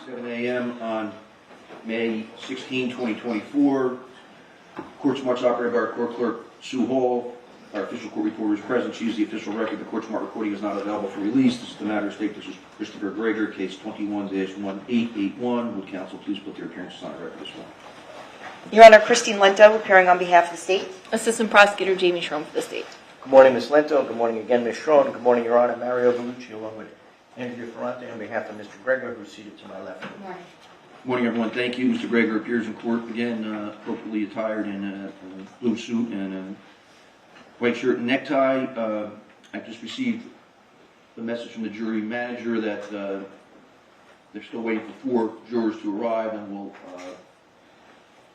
7 a.m. on May 16, 2024. Court Smart's operated by our court clerk, Sue Hall. Our official court reporter is present. She is the official record. The Court Smart recording is not available for release. This is the matter of state. This is Christopher Gregor, case 21-1881. Would counsel please put their appearances on the record as well? Your Honor, Christine Lento, appearing on behalf of the state. Assistant Prosecutor Jamie Schroen for the state. Good morning, Ms. Lento. Good morning again, Ms. Schroen. Good morning, Your Honor. Mario Bellucci, along with Andrea Ferrante, on behalf of Mr. Gregor, who's seated to my left. Good morning. Good morning, everyone. Thank you. Mr. Gregor appears in court again, appropriately attired in a blue suit and a white shirt and necktie. I just received a message from the jury manager that they're still waiting for 4 jurors to arrive and will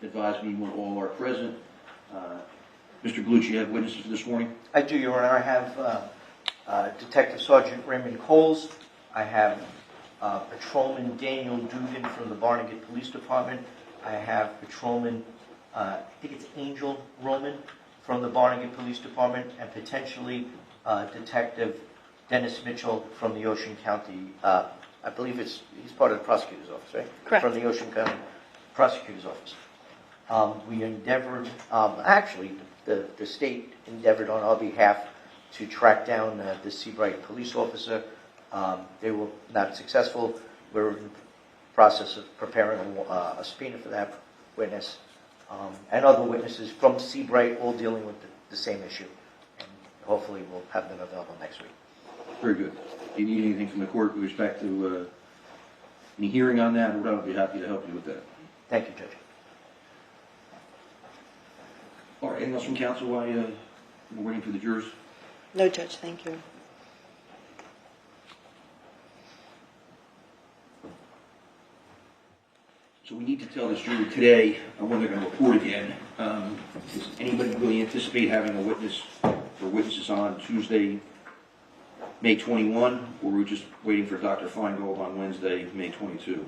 advise me when all are present. Mr. Bellucci, you have witnesses for this morning? I do, Your Honor. I have Detective Sergeant Raymond Kohls. I have Patrolman Daniel Dugan from the Barnegat Police Department. I have Patrolman, I think it's Angel Roman from the Barnegat Police Department, and potentially Detective Dennis Micciolo from the Ocean County, I believe he's part of the prosecutor's office, right? Correct. From the Ocean County prosecutor's office. We endeavored, actually, the state endeavored on our behalf to track down the Seabright police officer. They were not successful. We're in the process of preparing a subpoena for that witness and other witnesses from Seabright, all dealing with the same issue. And hopefully we'll have them available next week. Very good. Do you need anything from the court with respect to any hearing on that? I'll be happy to help you with that. Thank you, Judge. All right, anything else from counsel while we're waiting for the jurors? No, Judge, thank you. So we need to tell this jury today when they're going to report again. Does anybody really anticipate having a witness or witnesses on Tuesday, May 21, or we're just waiting for Dr. Feingold on Wednesday, May 22?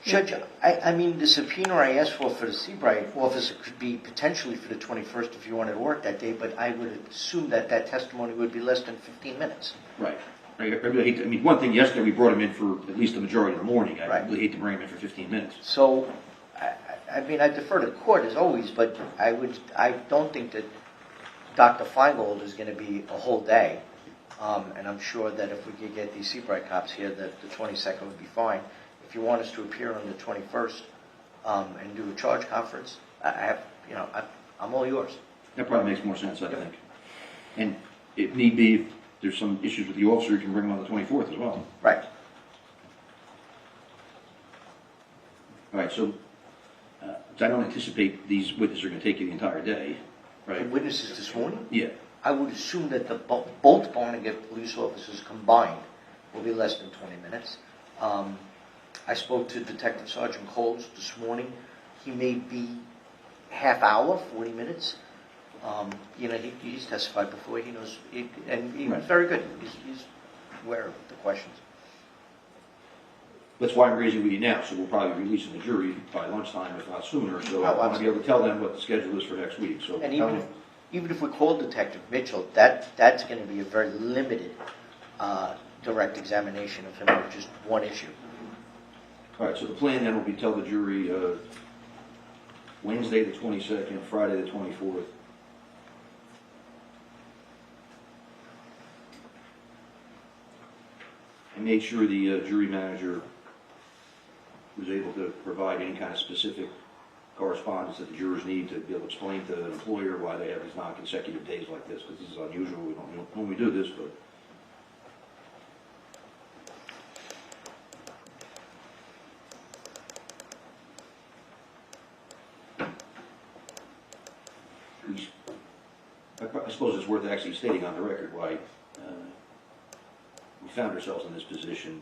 Judge, I mean, the subpoena I asked for the Seabright officer could be potentially for the 21st if you wanted to work that day, but I would assume that testimony would be less than 15 minutes. Right. I really hate to, I mean, one thing, yesterday we brought him in for at least the majority of the morning. I Right. really hate to bring him in for 15 minutes. So, I mean, I defer to court as always, but I don't think that Dr. Feingold is going to be a whole day. And I'm sure that if we could get these Seabright cops here, that the 22nd would be fine. If you want us to appear on the 21st and do a charge conference, I'm all yours. That probably makes more sense, I think. And if need be, if there's some issues with the officer, you can bring him on the 24th as well. Right. All right, so I don't anticipate these witnesses are going to take you the entire day, The right? witnesses this morning, Yeah. I would assume that both Barnegat police officers combined will be less than 20 minutes. I spoke to Detective Sergeant Kohl this morning. He may be half hour, 40 minutes. He's testified before. He knows, and he was very good. He's aware of the questions. That's why I'm raising with you now, so we'll probably be releasing the jury by lunchtime, if not sooner. So I Oh, want to be able to tell them what the schedule is for next week. So And tell them. even if we call Detective Mitchell, that's going to be a very limited direct examination of him of just one issue. All right, so the plan then will be tell the jury Wednesday the 22nd, Friday the 24th. And make sure the jury manager was able to provide any kind of specific correspondence that the jurors need to be able to explain to the employer why they have these non-consecutive days like this, because this is unusual. We don't normally do this, but I suppose it's worth actually stating on the record why we found ourselves in this position.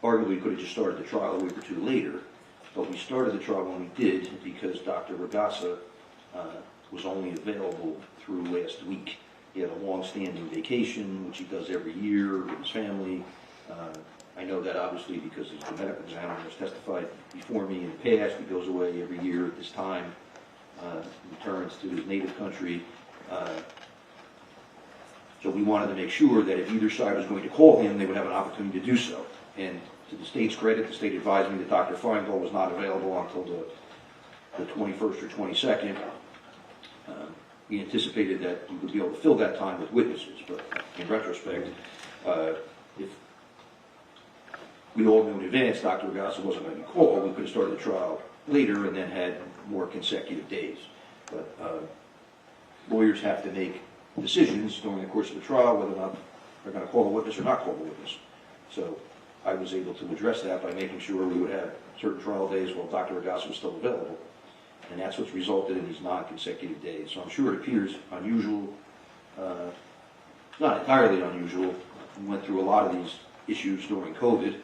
Arguably, we could have just started the trial a week or two later, but we started the trial when we did because Dr. Ragassa was only available through last week. He had a long-standing vacation, which he does every year with his family. I know that obviously because the medical examiner has testified before me in the past. He goes away every year at this time, returns to his native country. So we wanted to make sure that if either side was going to call him, they would have an opportunity to do so. And to the state's credit, the state advised me that Dr. Feingold was not available until the 21st or 22nd. We anticipated that we would be able to fill that time with witnesses, but in retrospect, if we all knew in advance Dr. Regassa wasn't going to be called, we could have started the trial later and then had more consecutive days. But lawyers have to make decisions during the course of the trial whether or not they're going to call a witness or not call a witness. So I was able to address that by making sure we would have certain trial days while Dr. Regassa was still available. And that's what's resulted in these non-consecutive days. So I'm sure it appears unusual, not entirely unusual. We went through a lot of these issues during COVID,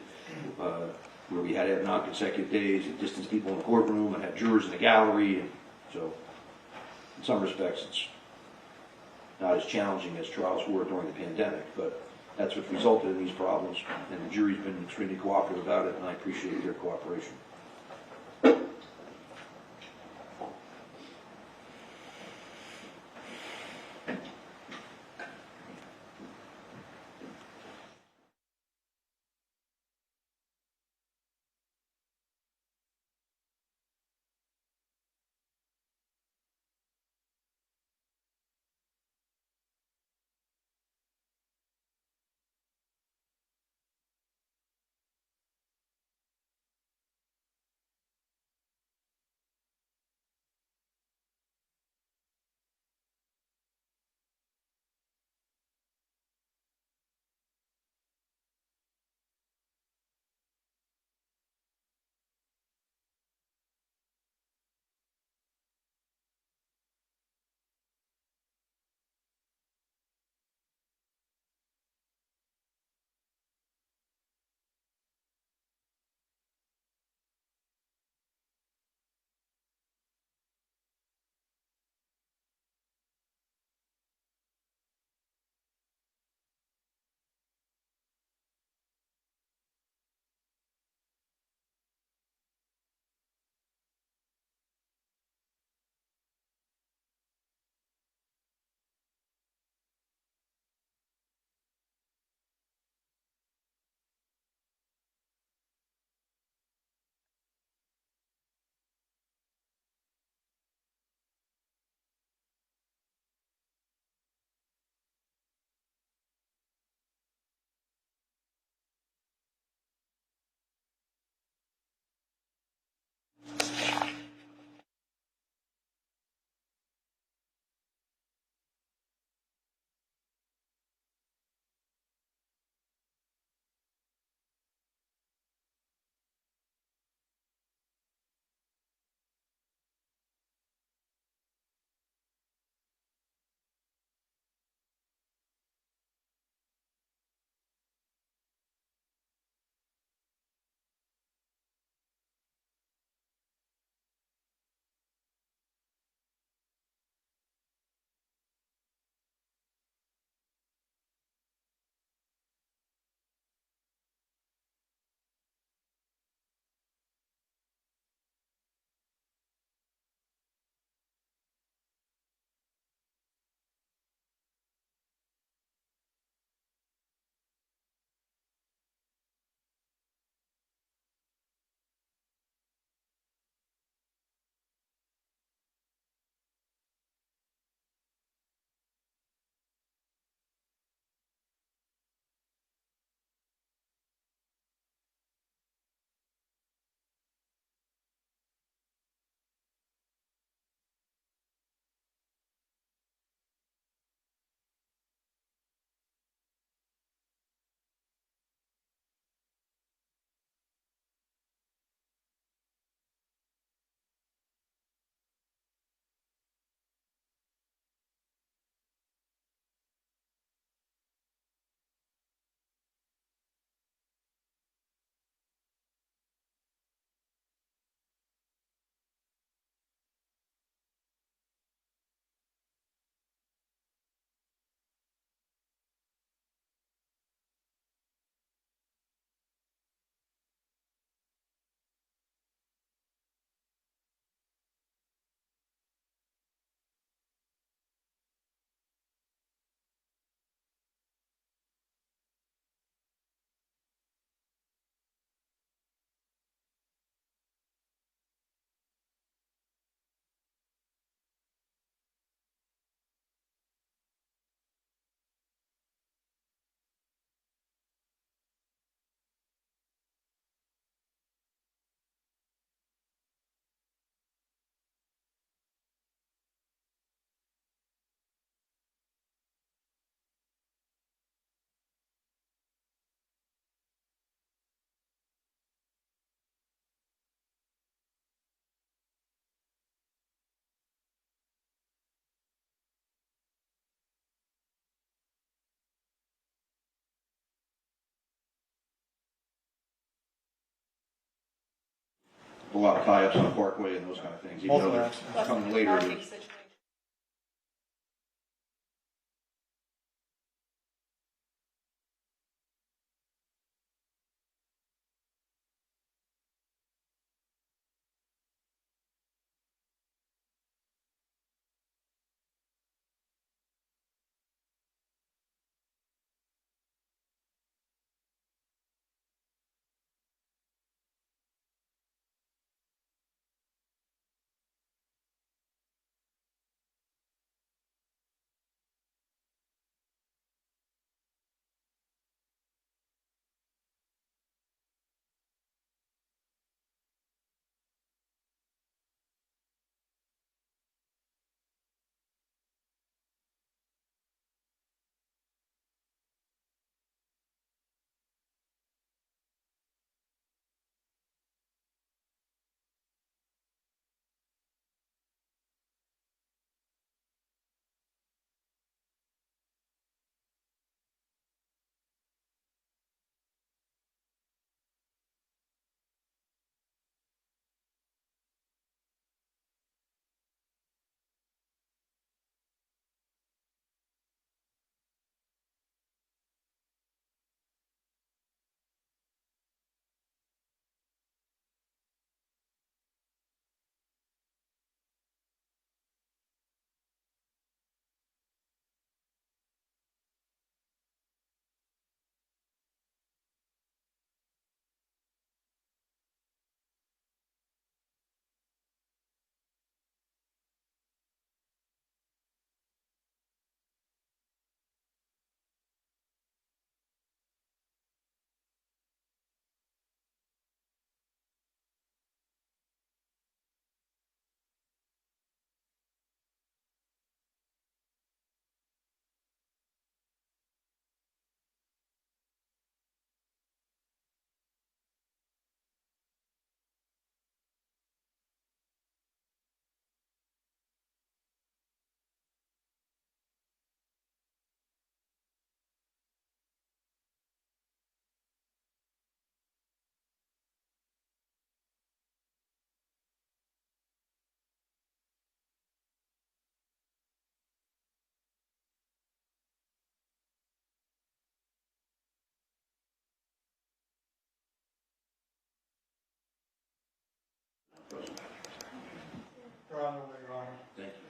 where we had to have non-consecutive days and distance people in the courtroom and have jurors in the gallery. And so in some respects, it's not as challenging as trials were during the pandemic, but that's what resulted in these problems. And the jury's been extremely cooperative about it, and I appreciate their cooperation. a lot of tie-ups on Parkway and those kind of things. Even though it's coming later. They're on their way, Your Honor. Thank you.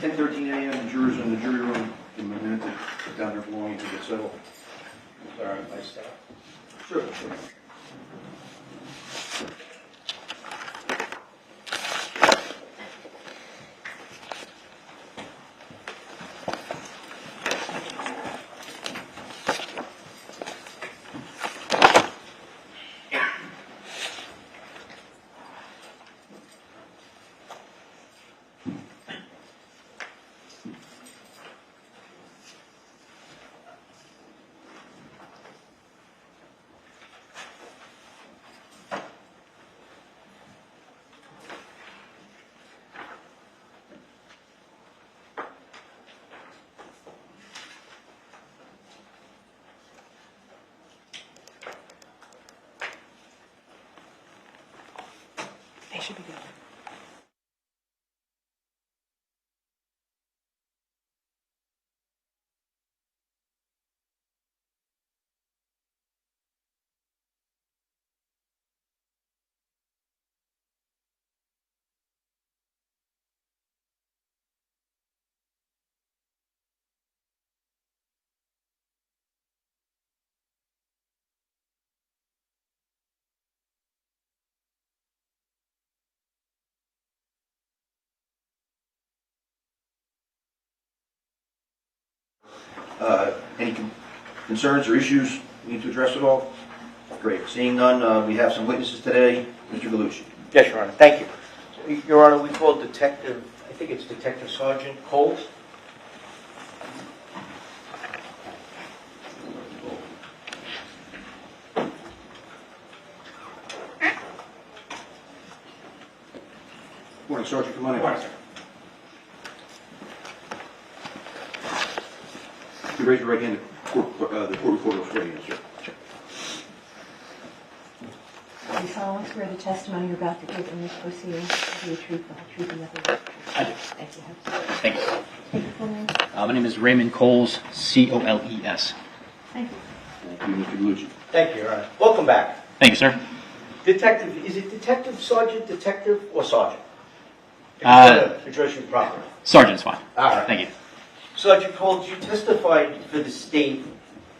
10:13 a.m. The jurors in the jury room. Give them a minute to put down their belongings and get settled. Sorry, I stop. Sure. Should be good. Any concerns or issues we need to address at all? Great. Seeing none, we have some witnesses today. Mr. Galucci. Yes, Your Honor. Thank you. Your Honor, we called Detective, I think it's Detective Sergeant Kohl. Morning, Sergeant. Come on in. Morning, sir. You raise your right hand. The court reporter will swear you in, sir. Sure. Do you solemnly swear the testimony you're about to give in this proceeding to be the truth, the whole truth, and nothing but the truth? I do. Thank you. Thank you. Take your full name. My name is Raymond Coles, Coles. Thank you. Thank you, Mr. Galucci. Thank you, Your Honor. Welcome back. Thank you, sir. Detective, is it Detective Sergeant, Detective, or Sergeant? If you want to address you properly. Sergeant's fine. All right. Thank you. Sergeant Kohl, you testified for the state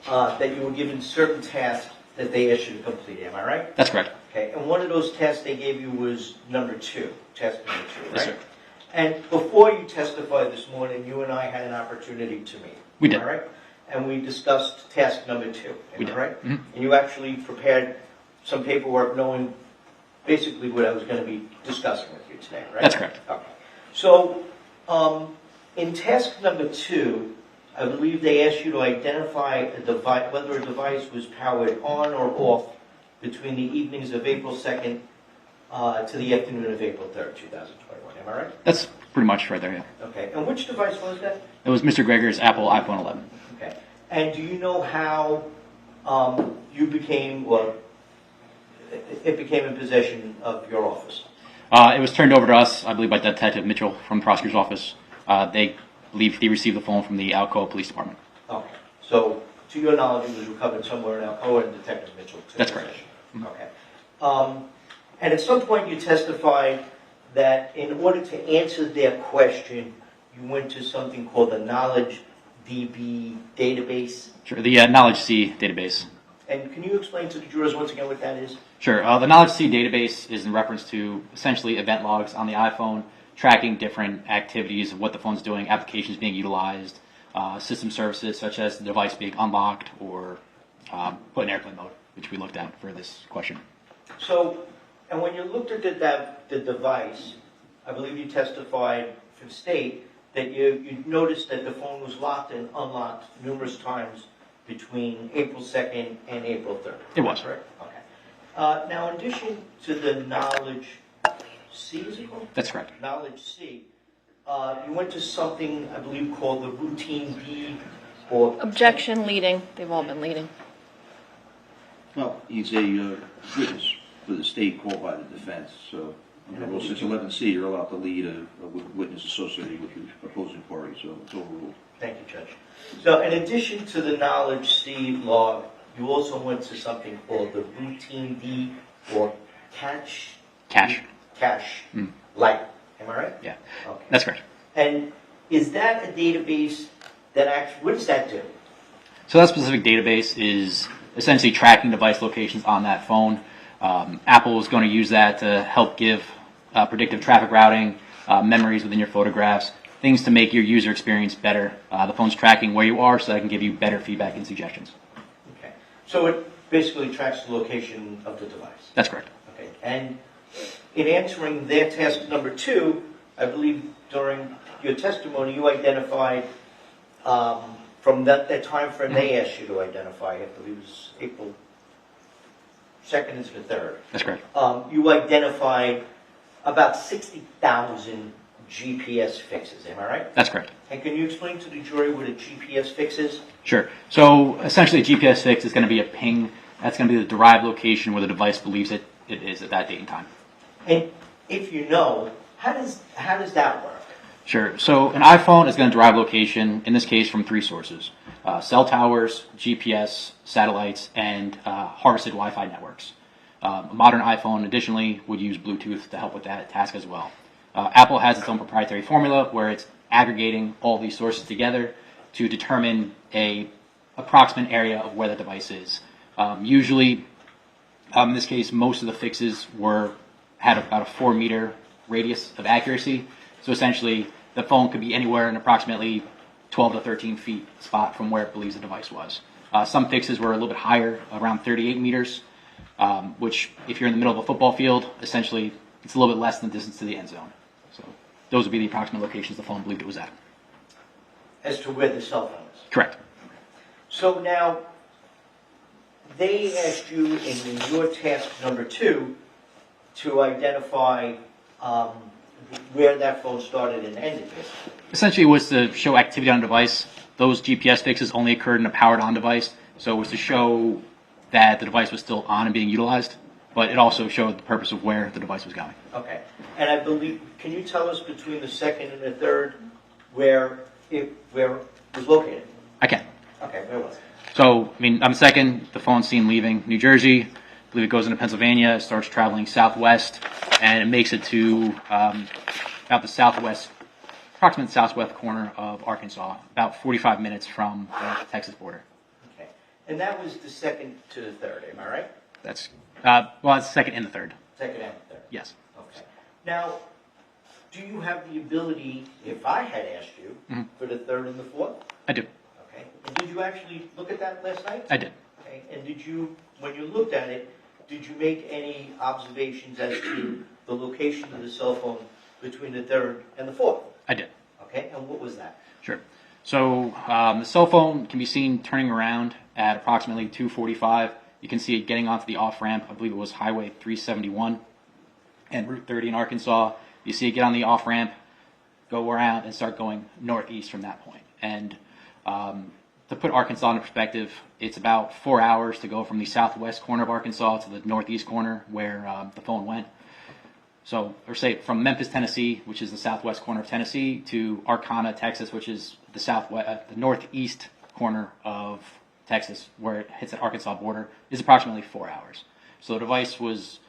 that you were given certain tasks that they asked you to complete. Am I right? That's correct. Okay. And one of those tasks they gave you was number 2, task number 2, right? Yes, sir. And before you testified this morning, you and I had an opportunity to meet. We did. All right? And we discussed task number 2. We Am I did. right? Mhm. And you actually prepared some paperwork knowing basically what I was going to be discussing with you today, right? That's correct. Okay. So, in task number 2, I believe they asked you to identify a device, whether a device was powered on or off between the evenings of April 2nd to the afternoon of April 3rd, 2021. Am I right? That's pretty much right there, yeah. Okay. And which device was that? It was Mr. Gregor's Apple iPhone 11. Okay. And do you know how you became, well, it became in possession of your office? It was turned over to us, I believe, by Detective Micciolo from the prosecutor's office. They believe he received the phone from the Alcoa Police Department. Okay. So, to your knowledge, it was recovered somewhere in Alcoa and Detective Mitchell took That's correct. possession. Okay. And at some point you testified that in order to answer their question, you went to something called the Knowledge DB database. Sure, the Knowledge C database. And can you explain to the jurors once again what that is? Sure, the Knowledge C database is in reference to essentially event logs on the iPhone, tracking different activities of what the phone's doing, applications being utilized, system services such as the device being unlocked or put in airplane mode, which we looked at for this question. So, and when you looked at the device, I believe you testified for the state that you noticed that the phone was locked and unlocked numerous times between April 2nd and April 3rd. It was. Correct? Okay. Now, in addition to the Knowledge C, is it called? That's correct. Knowledge C, you went to something, I believe, called the Routine D, or... Objection, leading. They've all been leading. Well, he's a witness for the state called by the defense, so under Rule 611C, you're allowed to lead a witness associated with your opposing party, so it's overruled. Thank you, Judge. So, in addition to the Knowledge C log, you also went to something called the Routine D, or Cache Light. Am I right? Yeah, Okay. that's correct. And is that a database that actually, what does that do? So that specific database is essentially tracking device locations on that phone. Apple is going to use that to help give predictive traffic routing, memories within your photographs, things to make your user experience better. The phone's tracking where you are so that it can give you better feedback and suggestions. Okay. So it basically tracks the location of the device. That's correct. Okay. And in answering their task number 2, I believe during your testimony you identified from that time frame they asked you to identify, I believe it was April 2nd to the 3rd. That's correct. You identified about 60,000 GPS fixes, am I right? That's correct. And can you explain to the jury what a GPS fix is? Sure. So essentially a GPS fix is going to be a ping. That's going to be the derived location where the device believes it is at that date and time. And if you know, how does that work? Sure. So an iPhone is going to derive location, in this case, from three sources: cell towers, GPS, satellites, and harvested Wi-Fi networks. A modern iPhone, additionally, would use Bluetooth to help with that task as well. Apple has its own proprietary formula where it's aggregating all these sources together to determine a approximate area of where the device is. Usually, in this case, most of the fixes had about a 4-meter radius of accuracy. So essentially, the phone could be anywhere in approximately 12 to 13 feet spot from where it believes the device was. Some fixes were a little bit higher, around 38 meters, which, if you're in the middle of a football field, essentially it's a little bit less than the distance to the end zone. So those would be the approximate locations the phone believed it was at. As to where the cell phone is? Correct. So now, they asked you in your task number 2 to identify where that phone started and ended. Essentially, it was to show activity on a device. Those GPS fixes only occurred in a powered-on device, so it was to show that the device was still on and being utilized, but it also showed the purpose of where the device was going. Okay. And I believe, can you tell us between the second and the third where it was located? I can. Okay, where was it? So, on the second, the phone's seen leaving New Jersey. I believe it goes into Pennsylvania, it starts traveling southwest, and it makes it to about the approximate southwest corner of Arkansas, about 45 minutes from the Texas border. Okay. And that was the second to the third, am I right? That's, it's the second and the third. Second and the third. Yes. Okay. Now, do you have the ability, if I had asked you, for the third and the fourth? I do. Okay. And did you actually look at that last night? I did. Okay. And did you, when you looked at it, did you make any observations as to the location of the cell phone between the third and the fourth? I did. Okay. And what was that? Sure. So the cell phone can be seen turning around at approximately 2:45. You can see it getting onto the off-ramp. I believe it was Highway 371 and Route 30 in Arkansas. You see it get on the off-ramp, go around, and start going northeast from that point. And to put Arkansas into perspective, it's about 4 hours to go from the southwest corner of Arkansas to the northeast corner where the phone went. So, or say from Memphis, Tennessee, which is the southwest corner of Tennessee, to Arcana, Texas, which is the northeast corner of Texas, where it hits the Arkansas border, is approximately 4 hours. So the device was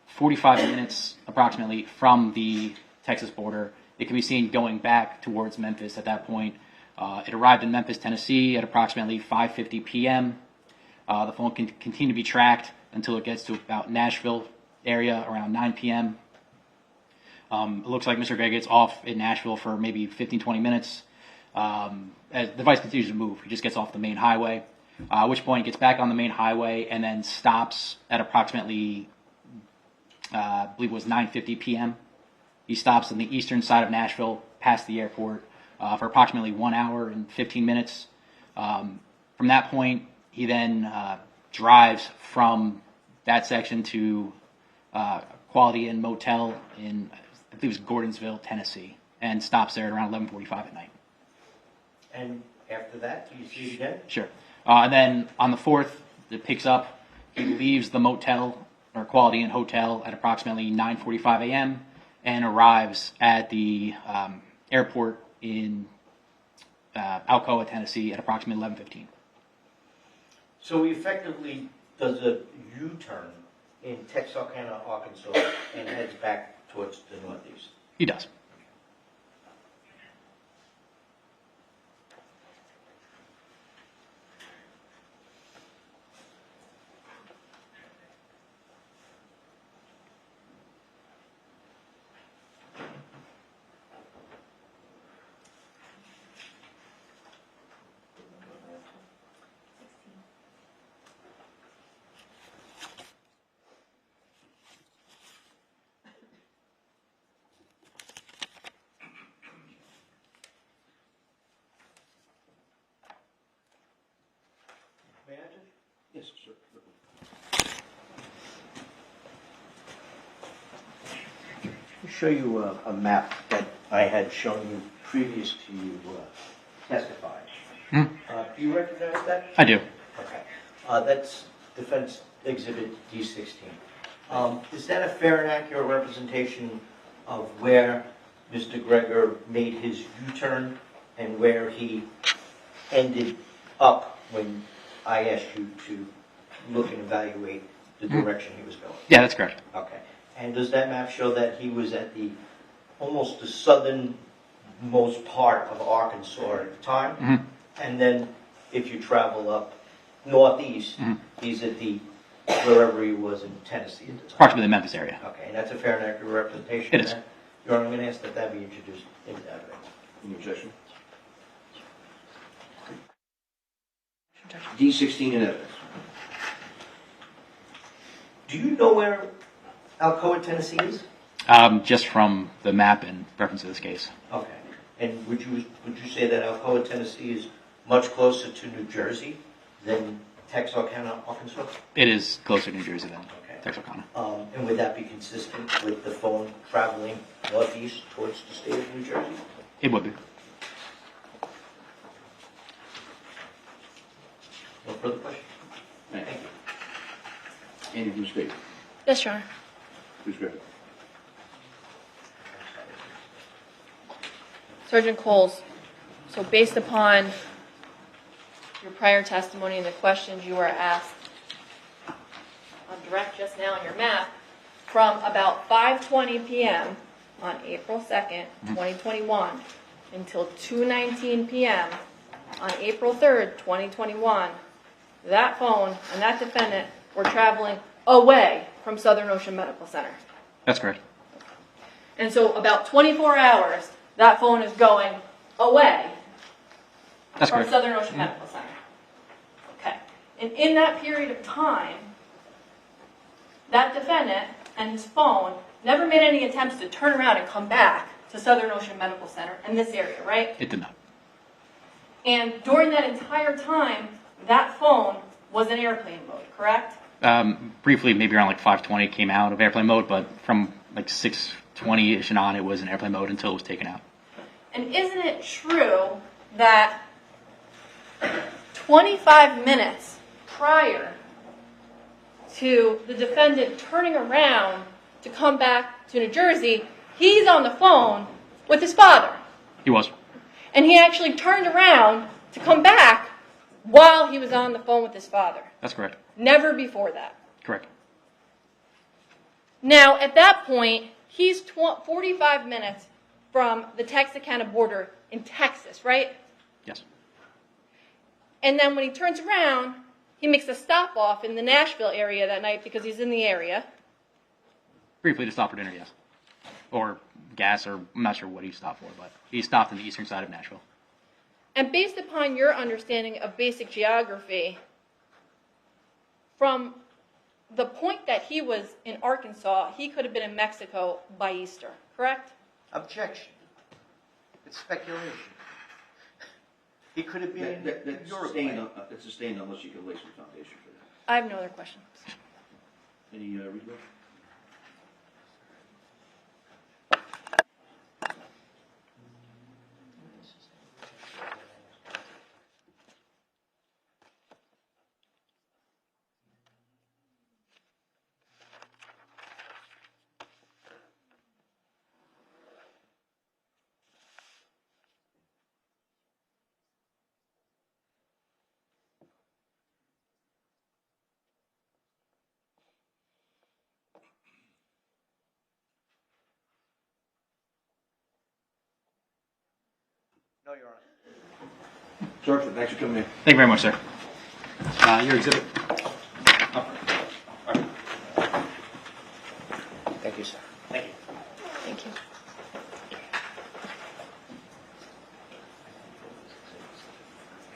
45 minutes approximately from the Texas border. It can be seen going back towards Memphis at that point. It arrived in Memphis, Tennessee at approximately 5:50 p.m. The phone can continue to be tracked until it gets to about Nashville area around 9 p.m. It looks like Mr. Gregor gets off in Nashville for maybe 15-20 minutes. As the device continues to move, he just gets off the main highway, at which point he gets back on the main highway and then stops at approximately, I believe it was 9:50 p.m. He stops on the eastern side of Nashville, past the airport, for approximately 1 hour and 15 minutes. From that point, he then drives from that section to Quality Inn Motel in, I believe it was Gordonsville, Tennessee, and stops there at around 11:45 at night. And after that, do you see it again? Sure. And then on the 4th, it picks up. He leaves the motel or Quality Inn Hotel at approximately 9:45 a.m. and arrives at the airport in Alcoa, Tennessee at approximately 11:15. So he effectively does a U-turn in Texarkana, Arkansas, and heads back towards the northeast. He does. May I just? Yes, sir. I'll show you a map that I had shown you previous to you testifying. Do you recognize that? I do. Okay. That's Defense Exhibit D16. Is that a fair and accurate representation of where Mr. Gregor made his U-turn and where he ended up when I asked you to look and evaluate the direction he was going? Yeah, that's correct. Okay. And does that map show that he was at almost the southernmost part of Arkansas at the time? Mhm. And then if you travel up northeast, he's at wherever he was in Tennessee at the time? Approximately the Memphis area. Okay, and that's a fair and accurate representation? It of is. that? Your Honor, I'm going to ask that be introduced into evidence. Any objection? D16 in evidence. Do you know where Alcoa, Tennessee is? Just from the map in reference to this case. Okay. And would you say that Alcoa, Tennessee is much closer to New Jersey than Texarkana, Arkansas? It is closer to New Jersey than Okay. Texarkana. And would that be consistent with the phone traveling northeast towards the state of New Jersey? It would be. No further questions? Thank you. Any from the state? Yes, Your Honor. Please go ahead. Sergeant Coles, so based upon your prior testimony and the questions you were asked on direct just now on your map, from about 5:20 p.m. on April 2nd, 2021, until 2:19 p.m. on April 3rd, 2021, that phone and that defendant were traveling away from Southern Ocean Medical Center. That's correct. And so about 24 hours, that phone is going away That's from correct. Southern Ocean Medical Center. Okay. And in that period of time, that defendant and his phone never made any attempts to turn around and come back to Southern Ocean Medical Center in this area, right? It did not. And during that entire time, that phone was in airplane mode, correct? Briefly, maybe around like 5:20, it came out of airplane mode, but from like 6:20ish and on, it was in airplane mode until it was taken out. And isn't it true that 25 minutes prior to the defendant turning around to come back to New Jersey, he's on the phone with his father? He was. And he actually turned around to come back while he was on the phone with his father. That's correct. Never before that. Correct. Now, at that point, he's 45 minutes from the Texarkana border in Texas, right? Yes. And then when he turns around, he makes a stop off in the Nashville area that night because he's in the area. Briefly to stop for dinner, yes. Or gas, or I'm not sure what he stopped for, but he stopped on the eastern side of Nashville. And based upon your understanding of basic geography, from the point that he was in Arkansas, he could have been in Mexico by Easter, correct? Objection. It's speculation. He could have been in Uruguay. That's sustained unless you can lay some foundation for that. I have no other questions. Any readback? No, Your Honor. Sergeant, thanks for coming in. Thank you very much, sir. Your exhibit. Thank you, sir. Thank you. Thank you.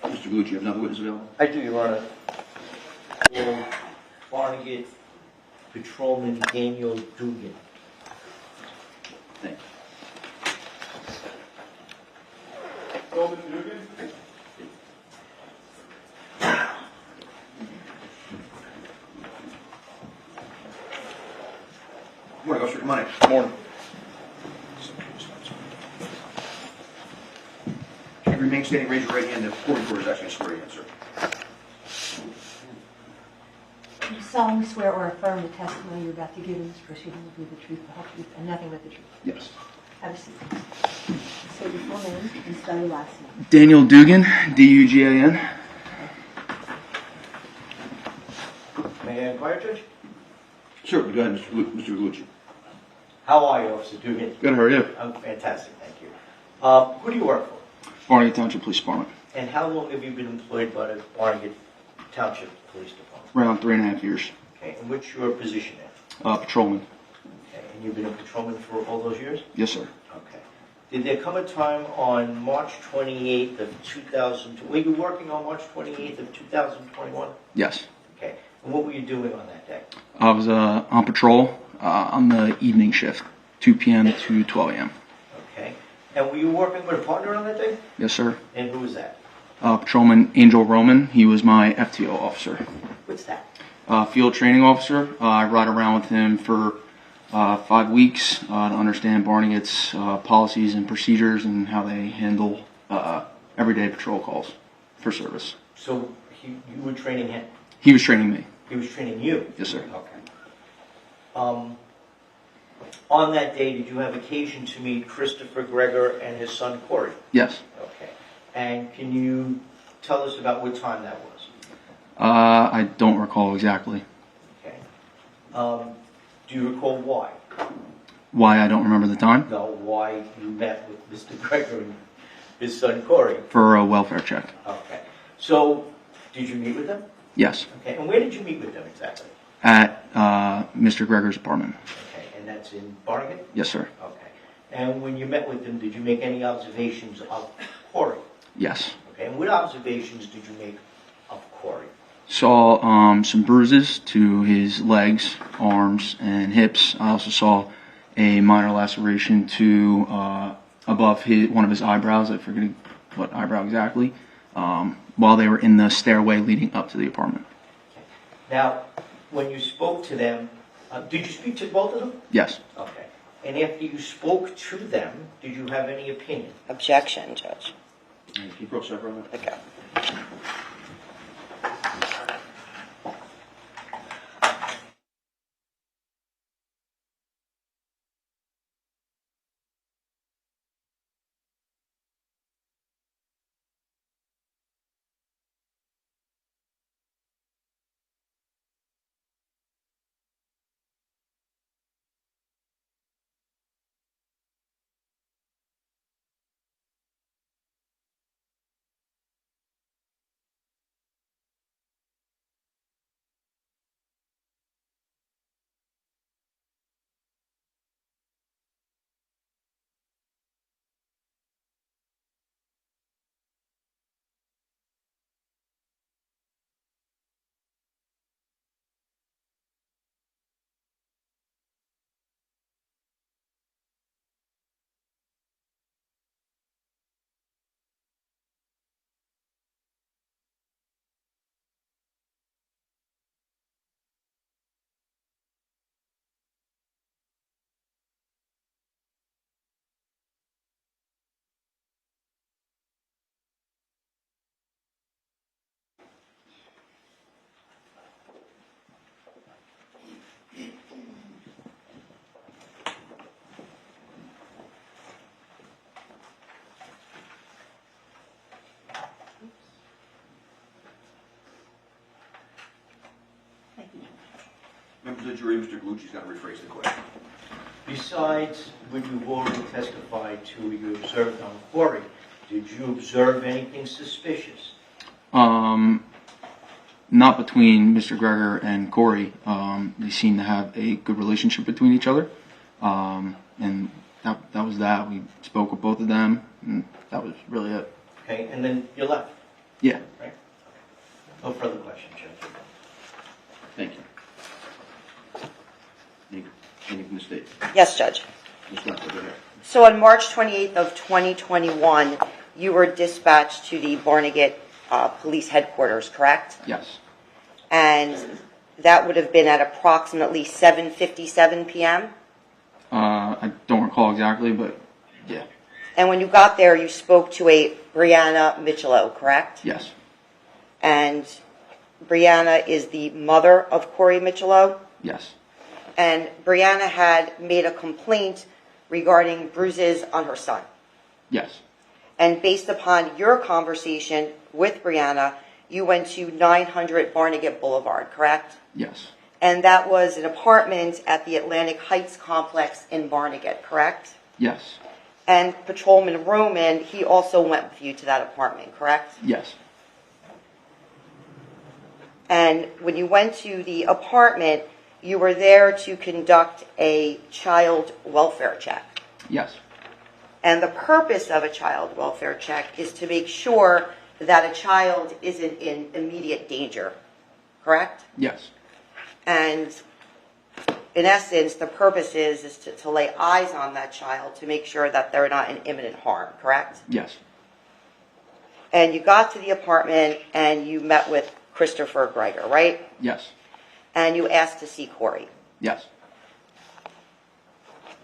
Mr. Gucci, you have another witness available? I do, Your Honor. Barnegat Patrolman Daniel Dugan. Thank you. Good morning, Officer. Good morning. Good morning. You remain standing, raise your right hand. The court reporter is actually swearing in, sir. solemnly swear or affirm the testimony you're about to give in this proceeding will be the truth, the whole truth, and nothing but the truth? Yes. Have a seat. Say your full name and spell your last name. Daniel Dugan, Dugan. May I inquire, Judge? Sure, go ahead, Mr. Gallucci. How are you, Officer Dugan? Good, how are you? I'm fantastic, thank you. Who do you work for? Barnegat Township Police Department. And how long have you been employed by the Barnegat Township Police Department? Around 3.5 years. Okay, and what's your position there? Patrolman. Okay, and you've been a patrolman for all those years? Yes, sir. Okay. Did there come a time on March 28th of 2000, were you working on March 28th of 2021? Yes. Okay, and what were you doing on that day? I was on patrol on the evening shift, 2 p.m. to 12 a.m. Okay, and were you working with a partner on that day? Yes, sir. And who was that? Patrolman Angel Roman. He was my FTO officer. What's that? Field training officer. I ride around with him for 5 weeks to understand Barnegat's policies and procedures and how they handle everyday patrol calls for service. So you were training him? He was training me. He was training you? Yes, sir. Okay. On that day, did you have occasion to meet Christopher Gregor and his son Corey? Yes. Okay. And can you tell us about what time that was? I don't recall exactly. Okay. Do you recall why? Why I don't remember the time? No, why you met with Mr. Gregor and his son Corey? For a welfare check. Okay. So, did you meet with them? Yes. Okay. And where did you meet with them exactly? At Mr. Gregor's apartment. Okay. And that's in Barnegat? Yes, sir. Okay. And when you met with them, did you make any observations of Corey? Yes. Okay. And what observations did you make of Corey? Saw some bruises to his legs, arms, and hips. I also saw a minor laceration to above one of his eyebrows. I forget what eyebrow exactly. While they were in the stairway leading up to the apartment. Okay. Now, when you spoke to them, did you speak to both of them? Yes. Okay. And after you spoke to them, did you have any opinion? Objection, Judge. Can you cross over on that? Okay. Members of the jury, Mr. Gallucci's got to rephrase the question. Besides what you've already testified to, you observed on Corey, did you observe anything suspicious? Not between Mr. Gregor and Corey. They seem to have a good relationship between each other. And that was that. We spoke with both of them, and that was really it. Okay, and then you left, Yeah. right? No further questions, Judge. Thank you. Any mistake? Yes, Judge. Ms. Leffer, go ahead. So on March 28th of 2021, you were dispatched to the Barnegat Police Headquarters, correct? Yes. And that would have been at approximately 7:57 p.m.? I don't recall exactly, but yeah. And when you got there, you spoke to a Brianna Micciolo, correct? Yes. And Brianna is the mother of Corey Micciolo, Yes. and Brianna had made a complaint regarding bruises on her son. Yes. And based upon your conversation with Brianna, you went to 900 Barnegat Boulevard, correct? Yes. And that was an apartment at the Atlantic Heights complex in Barnegat, correct? Yes. And Patrolman Roman, he also went with you to that apartment, correct? Yes. And when you went to the apartment, you were there to conduct a child welfare check. Yes. And the purpose of a child welfare check is to make sure that a child isn't in immediate danger, correct? Yes. And in essence, the purpose is to lay eyes on that child to make sure that they're not in imminent harm, correct? Yes. And you got to the apartment and you met with Christopher Gregor, right? Yes. And you asked to see Corey. Yes.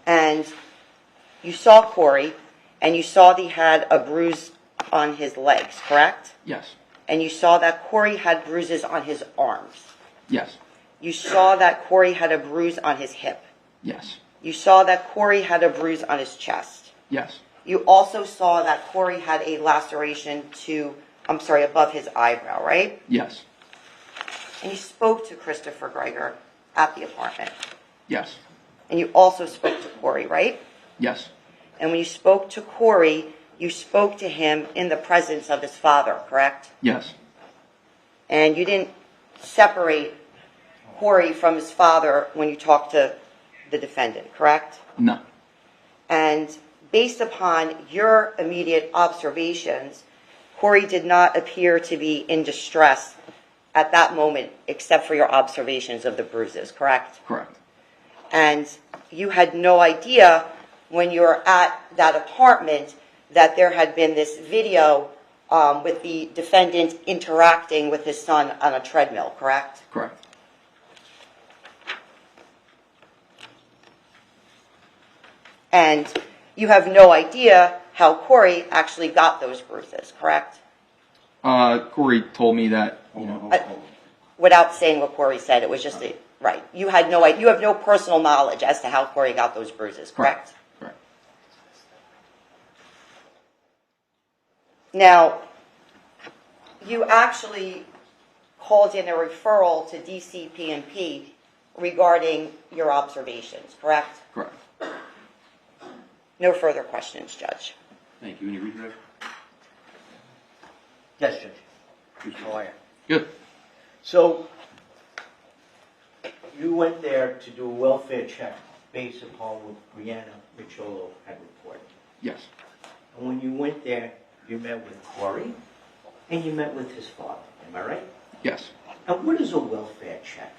And you saw Corey and you saw that he had a bruise on his legs, correct? Yes. And you saw that Corey had bruises on his arms. Yes. You saw that Corey had a bruise on his hip. Yes. You saw that Corey had a bruise on his chest. Yes. You also saw that Corey had a laceration above his eyebrow, right? Yes. And you spoke to Christopher Gregor at the apartment. Yes. And you also spoke to Corey, right? Yes. And when you spoke to Corey, you spoke to him in the presence of his father, correct? Yes. And you didn't separate Corey from his father when you talked to the defendant, correct? No. And based upon your immediate observations, Corey did not appear to be in distress at that moment, except for your observations of the bruises, correct? Correct. And you had no idea when you were at that apartment that there had been this video with the defendant interacting with his son on a treadmill, correct? Correct. And you have no idea how Corey actually got those bruises, correct? Corey told me that, Without saying what Corey said, it was just right. You had no idea. You have no personal knowledge as to how Corey got those bruises, correct? Correct. Now, you actually called in a referral to DCP&P regarding your observations, correct? Correct. No further questions, Judge. Thank you. Any redirect? Yes, Judge. How are you? Good. So, you went there to do a welfare check based upon what Brianna Micciolo had reported. Yes. And when you went there, you met with Corey and you met with his father. Am I right? Yes. And what is a welfare check?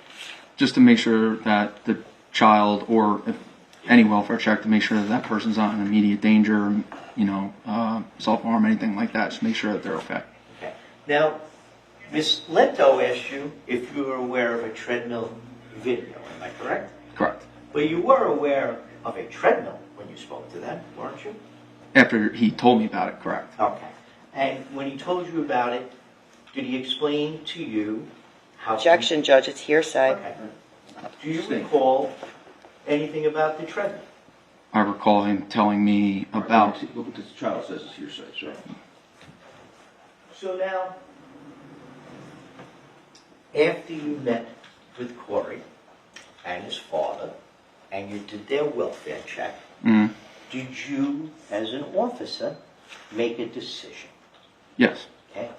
Just to make sure that the child, or if any welfare check, to make sure that that person's not in immediate danger, self-harm, anything like that. Just make sure that they're okay. Okay. Now, Ms. Lento asked you if you were aware of a treadmill video. Am I correct? Correct. But you were aware of a treadmill when you spoke to them, weren't you? After he told me about it, correct. Okay. And when he told you about it, did he explain to you how... Objection, Judge. It's hearsay. Okay. Do you recall anything about the treadmill? I recall him telling me about... Look what the child says is hearsay, so. So now, after you met with Corey and his father, and you did their welfare check, Mhm. did you, as an officer, make a decision? Yes. Okay?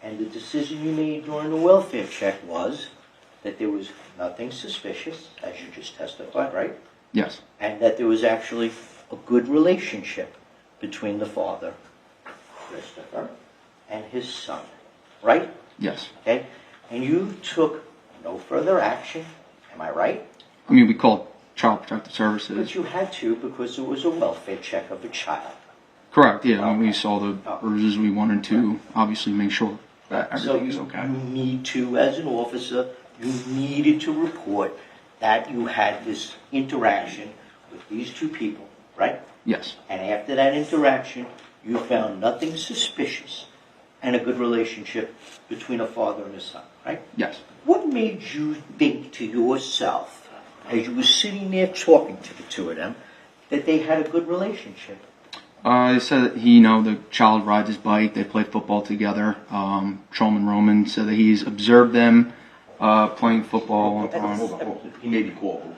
And the decision you made during the welfare check was that there was nothing suspicious, as you just testified, right? Yes. And that there was actually a good relationship between the father, Christopher, and his son, right? Yes. Okay? And you took no further action, am I right? I mean, we called Child Protective Services. But you had to because it was a welfare check of a child. Correct, yeah. When we saw the bruises, we wanted to obviously make sure that So everything was okay. you need to, as an officer, you needed to report that you had this interaction with these two people, right? Yes. And after that interaction, you found nothing suspicious and a good relationship between a father and a son, right? Yes. What made you think to yourself, as you were sitting there talking to the two of them, that they had a good relationship? They said that the child rides his bike. They play football together. Trollman Roman said that he's observed them playing football. Hold on. He may be called.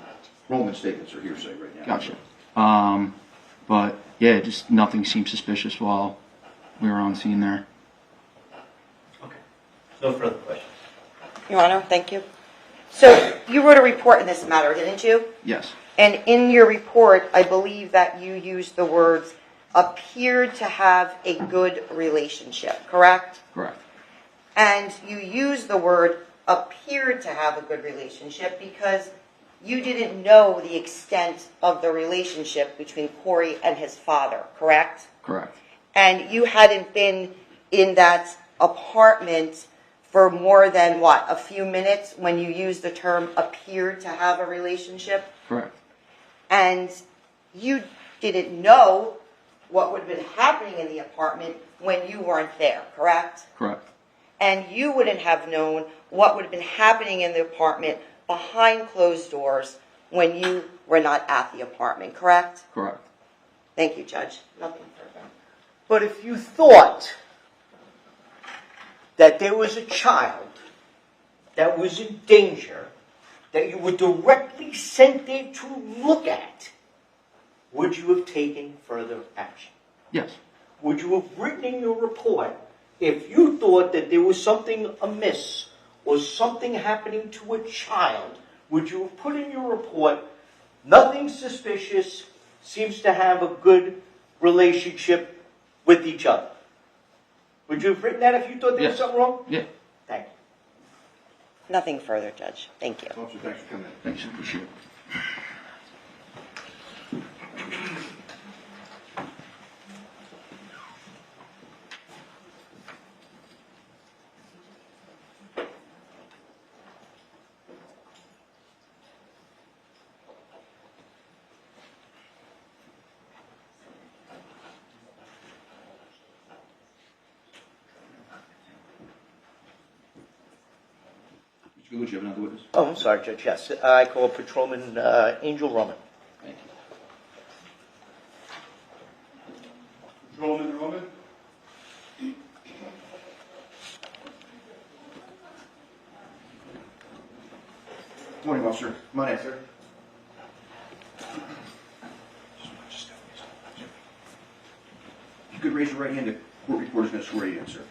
Roman statements are hearsay right now. Gotcha. But yeah, just nothing seemed suspicious while we were on scene there. Okay. No further questions. Your Honor, thank you. So you wrote a report in this matter, didn't you? Yes. And in your report, I believe that you used the words appeared to have a good relationship, correct? Correct. And you used the word appeared to have a good relationship because you didn't know the extent of the relationship between Corey and his father, correct? Correct. And you hadn't been in that apartment for more than, a few minutes when you used the term appeared to have a relationship? Correct. And you didn't know what would have been happening in the apartment when you weren't there, correct? Correct. And you wouldn't have known what would have been happening in the apartment behind closed doors when you were not at the apartment, correct? Correct. Thank you, Judge. Nothing further. But if you thought that there was a child that was in danger, that you were directly sent there to look at, would you have taken further action? Yes. Would you have written in your report if you thought that there was something amiss or something happening to a child? Would you have put in your report, nothing suspicious, seems to have a good relationship with each other? Would you have written that if you thought there was Yes. something wrong? Yeah. Thank you. Nothing further, Judge. Thank you. Officer, thanks for coming in. Thanks. Appreciate it. Mr. Galucci, you have another witness? Oh, I'm sorry, Judge. Yes, I call Patrolman Angel Roman. Thank you. Patrolman Roman? Morning, officer. Come on in, sir. If you could raise your right hand, the court reporter is going to swear you in, sir.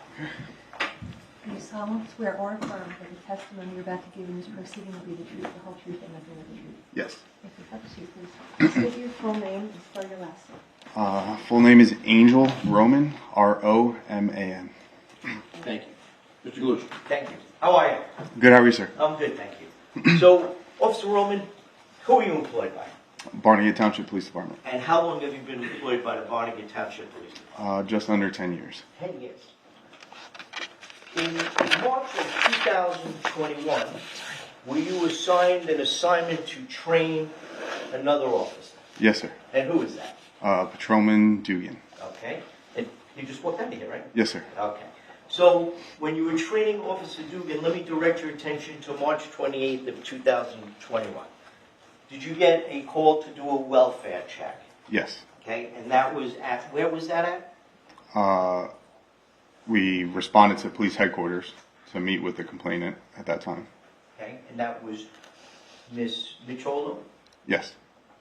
Do you solemnly swear or affirm that the testimony you're about to give in this proceeding will be the truth, the whole truth, and nothing but the truth? Yes. If you have to, please state your full name and spell your last name. Full name is Angel Roman, R-O-M-A-N. Thank you. Mr. Galucci. Thank you. How are you? Good, how are you, sir? I'm good, thank you. So, Officer Roman, who are you employed by? Barnegat Township Police Department. And how long have you been employed by the Barnegat Township Police Department? Just under 10 years. 10 years. In March of 2021, were you assigned an assignment to train another officer? Yes, sir. And who is that? Patrolman Dugan. Okay. And you just walked out of here, right? Yes, sir. Okay. So, when you were training Officer Dugan, let me direct your attention to March 28th of 2021. Did you get a call to do a welfare check? Yes. Okay, and that was at, where was that at? We responded to police headquarters to meet with the complainant at that time. Okay, and that was Miss Micciolo, Yes.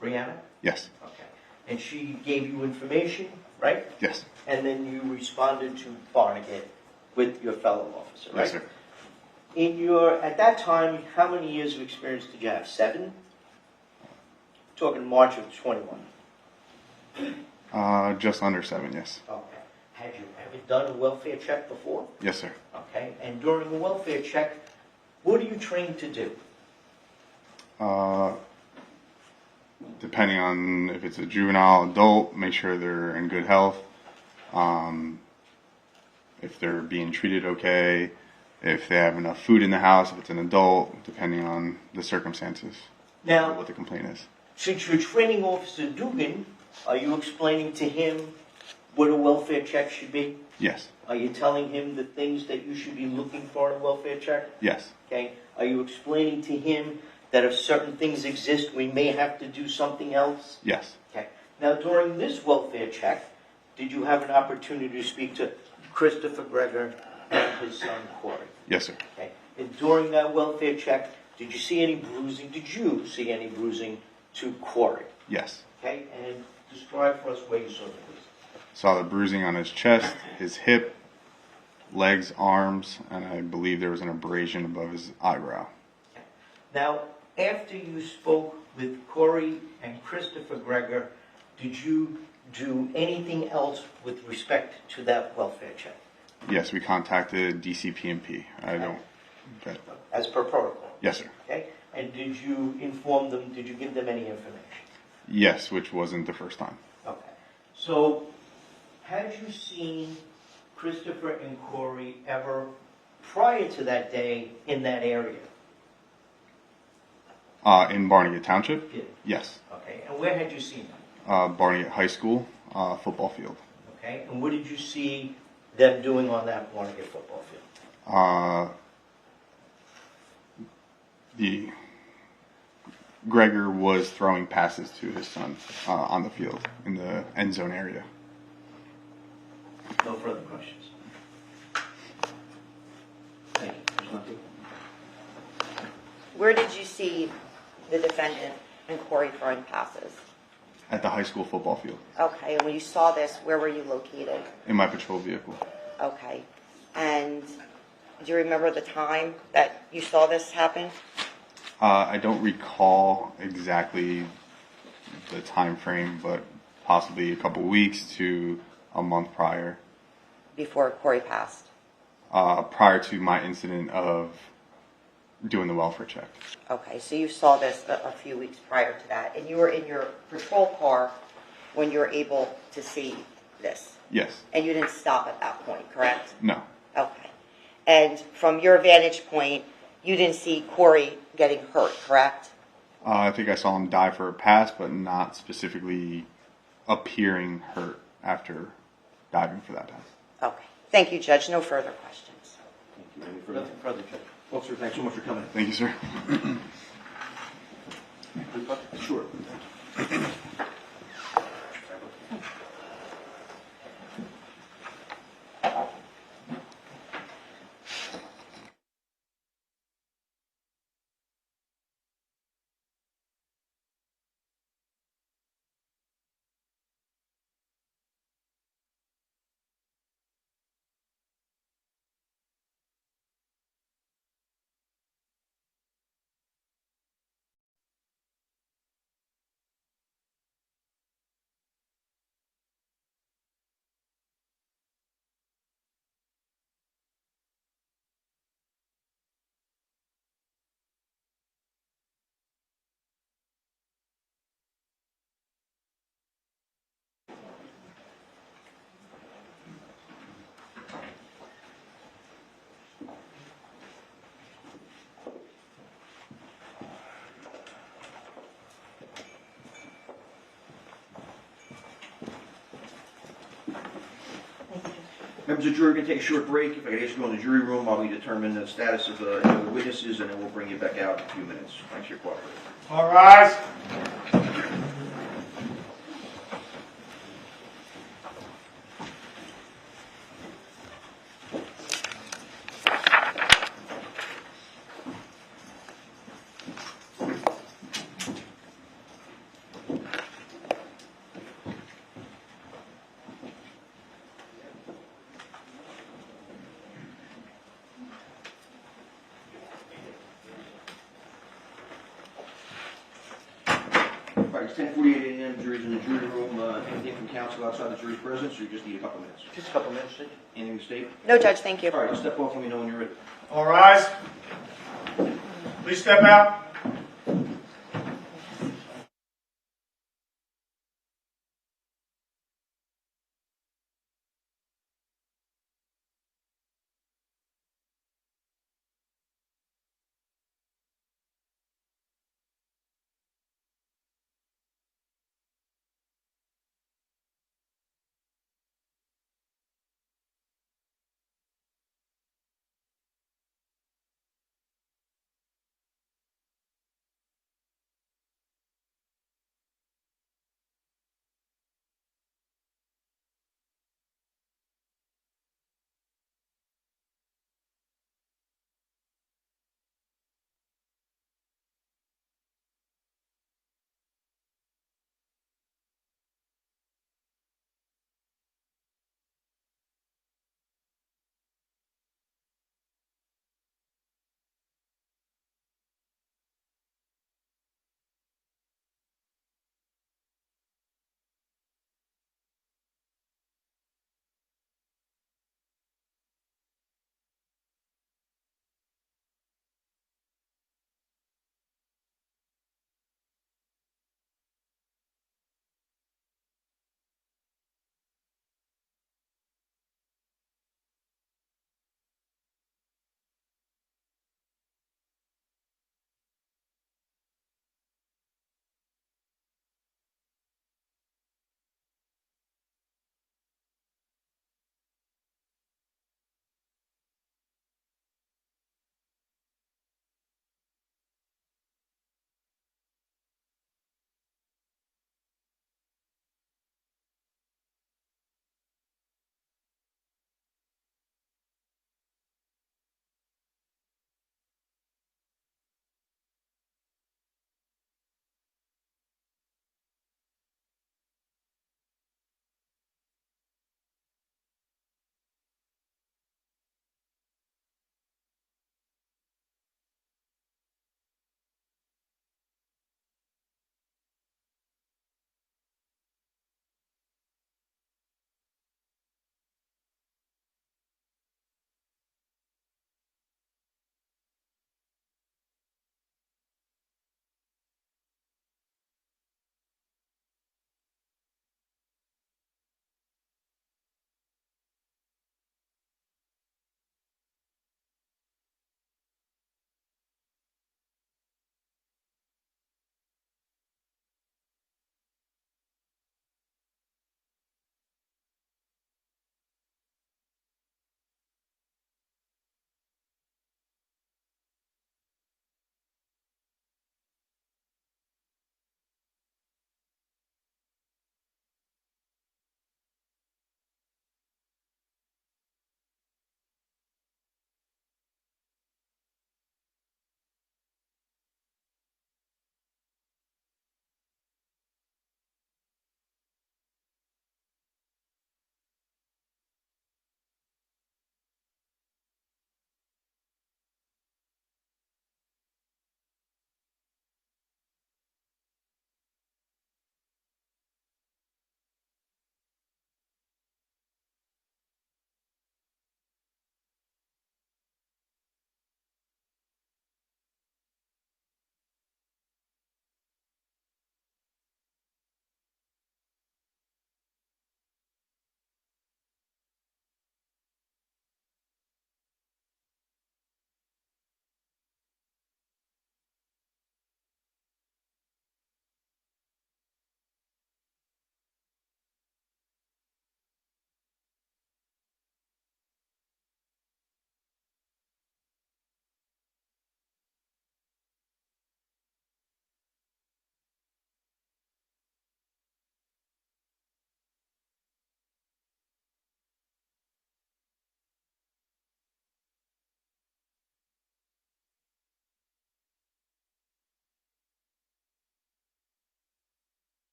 Brianna? Yes. Okay. And she gave you information, right? Yes. And then you responded to Barnegat with your fellow officer, right? Yes, sir. In your, at that time, how many years of experience did you have? 7? Talking March of 21. Just under 7, yes. Okay. Had you ever done a welfare check before? Yes, sir. Okay. And during a welfare check, what are you trained to do? Depending on if it's a juvenile, adult, make sure they're in good health. If they're being treated okay, if they have enough food in the house, if it's an adult, depending on the circumstances, Now, what the complaint is. since you're training Officer Dugan, are you explaining to him what a welfare check should be? Yes. Are you telling him the things that you should be looking for in a welfare check? Yes. Okay. Are you explaining to him that if certain things exist, we may have to do something else? Yes. Okay. Now, during this welfare check, did you have an opportunity to speak to Christopher Gregor and his son Corey? Yes, sir. Okay. And during that welfare check, did you see any bruising? Did you see any bruising to Corey? Yes. Okay. And describe for us where you saw the bruising. Saw the bruising on his chest, his hip, legs, arms, and I believe there was an abrasion above his eyebrow. Now, after you spoke with Corey and Christopher Gregor, did you do anything else with respect to that welfare check? Yes, we contacted DCPMP. I don't. Okay. As per protocol? Yes, sir. Okay. And did you inform them, did you give them any information? Yes, which wasn't the first time. Okay. So, had you seen Christopher and Corey ever prior to that day in that area? In Barnegat Township? Yeah. Yes. Okay. And where had you seen them? Barnegat High School football field. Okay. And what did you see them doing on that Barnegat football field? The Gregor was throwing passes to his son on the field in the end zone area. No further questions. Thank you. There's nothing. Where did you see the defendant and Corey throwing passes? At the high school football field. Okay, and when you saw this, where were you located? In my patrol vehicle. Okay, and do you remember the time that you saw this happen? I don't recall exactly the time frame, but possibly a couple weeks to a month prior. Before Corey passed? Prior to my incident of doing the welfare check. Okay, so you saw this a few weeks prior to that, and you were in your patrol car when you were able to see this? Yes. And you didn't stop at that point, correct? No. Okay. And from your vantage point, you didn't see Corey getting hurt, correct? I think I saw him dive for a pass, but not specifically appearing hurt after diving for that pass. Okay. Thank you, Judge. No further questions. Thank you. Any further? Nothing further, Judge. Officer, thanks so much for coming. Thank you, sir. Sure. Members of the jury, we're going to take a short break. If I could ask you to go in the jury room while we determine the status of the other witnesses, and then we'll bring you back out in a few minutes. Thanks for your cooperation. All rise. All right, it's 10:48 a.m. Jury's in the jury room. Anything from counsel outside the jury's presence, or you just need a couple minutes? Just a couple minutes, Judge. Anything to state? No, Judge, thank you. All right, I'll step off. Let me know when you're ready. All rise. Please step out.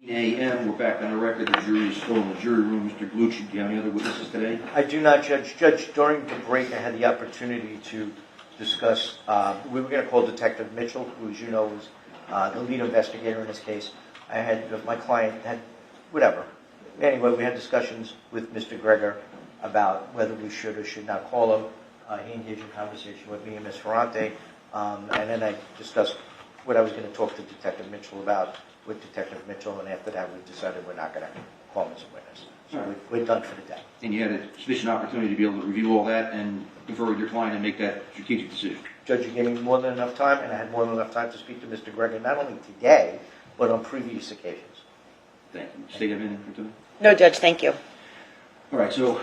a.m. We're back on the record. The jury is still in the jury room. Mr. Glucci, do you have any other witnesses today? I do not, Judge. Judge, during the break, I had the opportunity to discuss, we were going to call Detective Mitchell, who, as you know, is the lead investigator in this case. I had, my client had, whatever. Anyway, we had discussions with Mr. Gregor about whether we should or should not call him. He engaged in conversation with me and Ms. Ferrante, and then I discussed what I was going to talk to Detective Mitchell about with Detective Mitchell, and after that we decided we're not going to call him as a witness. So we're done for the day. And you had a sufficient opportunity to be able to review all that and confer with your client and make that strategic decision? Judge, you gave me more than enough time, and I had more than enough time to speak to Mr. Gregor, not only today, but on previous occasions. Thank you. State of anything? No, Judge, thank you. All right, so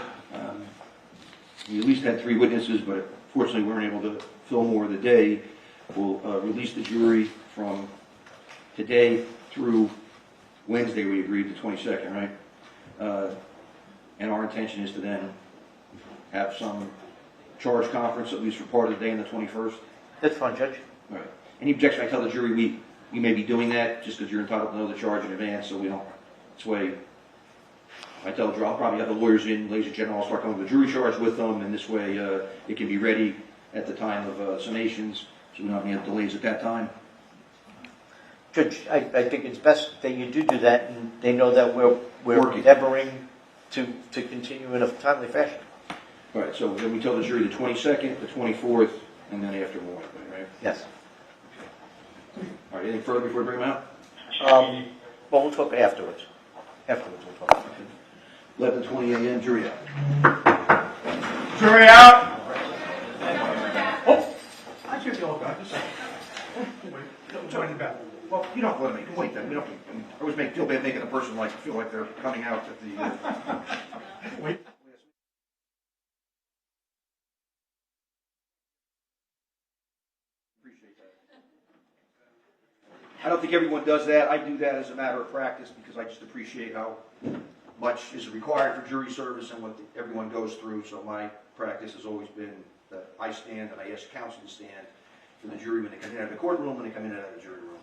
we at least had 3 witnesses, but fortunately we weren't able to fill more of the day. We'll release the jury from today through Wednesday, we agreed, the 22nd, right? And our intention is to then have some charge conference, at least for part of the day on the 21st. That's fine, Judge. All right. Any objection? I tell the jury we may be doing that just because you're entitled to know the charge in advance, so we don't sway. I tell the jury I'll probably have the lawyers in, ladies and gentlemen, I'll start coming with the jury charge with them, and this way it can be ready at the time of summations, so we don't have any delays at that time. Judge, I think it's best that you do that, and they know that we're Working. endeavoring to continue in a timely fashion. All right, so then we tell the jury the 22nd, the 24th, and then after morning, right? Yes. All right, anything further before we bring them out? Well, we'll talk afterwards. Afterwards, we'll talk. 11:20 a.m. jury out. Jury out. Oh, I should be all done. Just a second. Wait, don't join the bell. Well, you don't want to make them wait then. We don't. I always feel bad making a person feel like they're coming out at the. Wait. Appreciate that. I don't think everyone does that. I do that as a matter of practice because I just appreciate how much is required for jury service and what everyone goes through. So my practice has always been that I stand and I ask counsel to stand for the jury when they come in out of the courtroom, when they come in out of the jury room.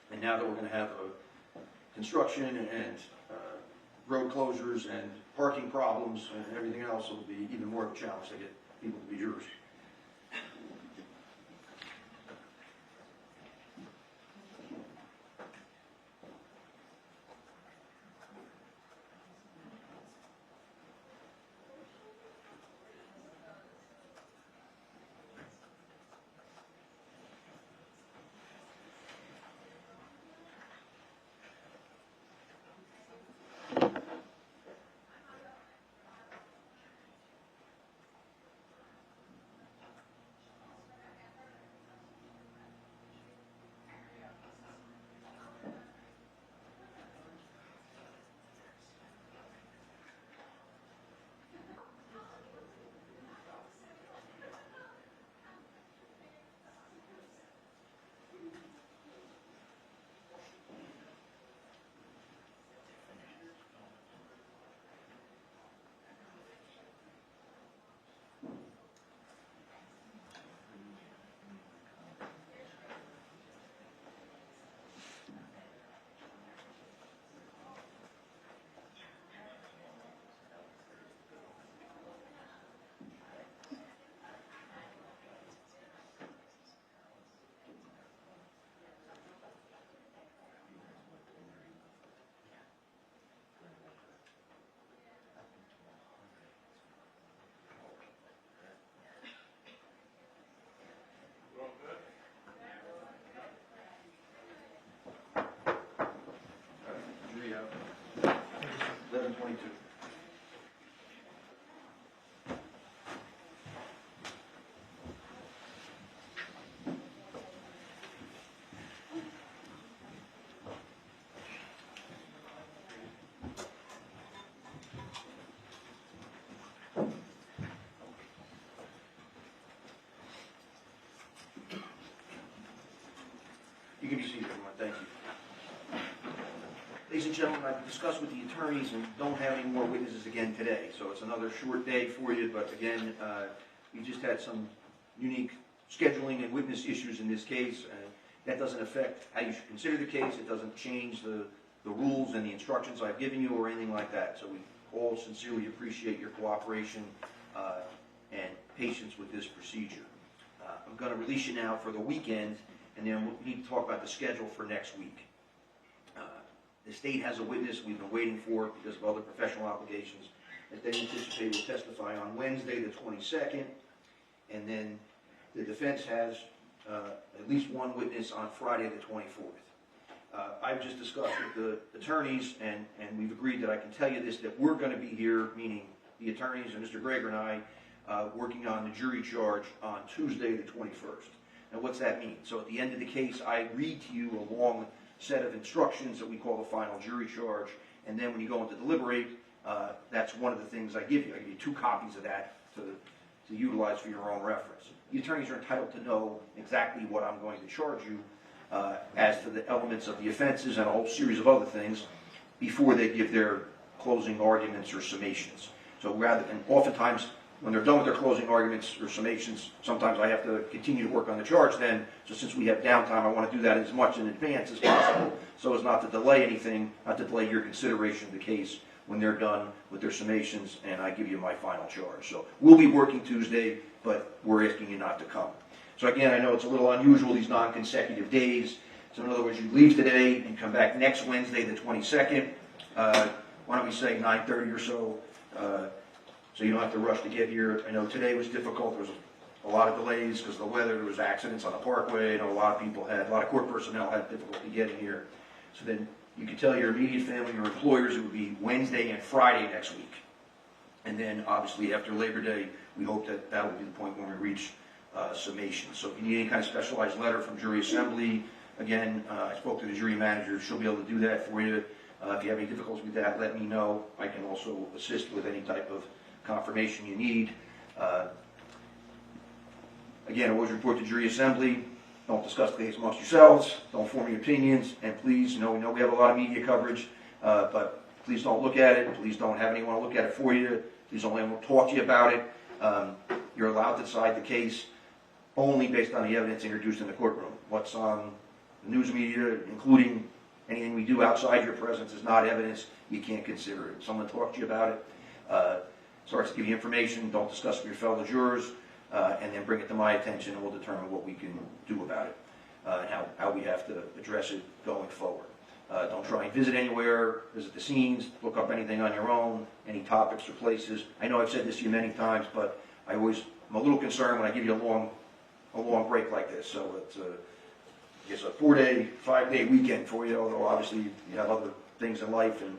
And now that we're going to have construction and road closures and parking problems and everything else, it'll be even more of a challenge to get people to be jurors. Jury out. 11:22. You can be seated, everyone. Thank you. Ladies and gentlemen, I've discussed with the attorneys and don't have any more witnesses again today. So it's another short day for you, but again, we just had some unique scheduling and witness issues in this case. That doesn't affect how you should consider the case. It doesn't change the rules and the instructions I've given you or anything like that. So we all sincerely appreciate your cooperation and patience with this procedure. I'm going to release you now for the weekend, and then we need to talk about the schedule for next week. The state has a witness we've been waiting for because of other professional obligations that they anticipate will testify on Wednesday the 22nd, and then the defense has at least one witness on Friday the 24th. I've just discussed with the attorneys, and we've agreed that I can tell you this, that we're going to be here, meaning the attorneys and Mr. Gregor and I, working on the jury charge on Tuesday the 21st. Now what's that mean? So at the end of the case, I read to you a long set of instructions that we call the final jury charge, and then when you go in to deliberate, that's one of the things I give you. I give you 2 copies of that to utilize for your own reference. The attorneys are entitled to know exactly what I'm going to charge you as to the elements of the offenses and a whole series of other things before they give their closing arguments or summations. So and oftentimes when they're done with their closing arguments or summations, sometimes I have to continue to work on the charge then. So since we have downtime, I want to do that as much in advance as possible so as not to delay anything, not to delay your consideration of the case when they're done with their summations and I give you my final charge. So we'll be working Tuesday, but we're asking you not to come. So again, I know it's a little unusual, these non-consecutive days. So in other words, you leave today and come back next Wednesday, the 22nd. Why don't we say 9:30 or so, so you don't have to rush to get here. I know today was difficult. There was a lot of delays because of the weather. There was accidents on the parkway. I know a lot of court personnel had difficulty getting here. So then you can tell your immediate family, your employers, it would be Wednesday and Friday next week. And then obviously after Labor Day, we hope that that will be the point when we reach summation. So if you need any kind of specialized letter from jury assembly, again, I spoke to the jury manager. She'll be able to do that for you. If you have any difficulties with that, let me know. I can also assist with any type of confirmation you need. Again, always report to jury assembly. Don't discuss the case amongst yourselves. Don't form any opinions. And please, we know we have a lot of media coverage, but please don't look at it. Please don't have anyone look at it for you. Please don't let anyone talk to you about it. You're allowed to decide the case only based on the evidence introduced in the courtroom. What's on the news media, including anything we do outside your presence, is not evidence. You can't consider it. If someone talks to you about it, starts to give you information, don't discuss it with your fellow jurors, and then bring it to my attention, and we'll determine what we can do about it, and how we have to address it going forward. Don't try and visit anywhere, visit the scenes, look up anything on your own, any topics or places. I know I've said this to you many times, but I'm a little concerned when I give you a long break like this. So it's I guess a 4-day, 5-day weekend for you, although obviously you have other things in life and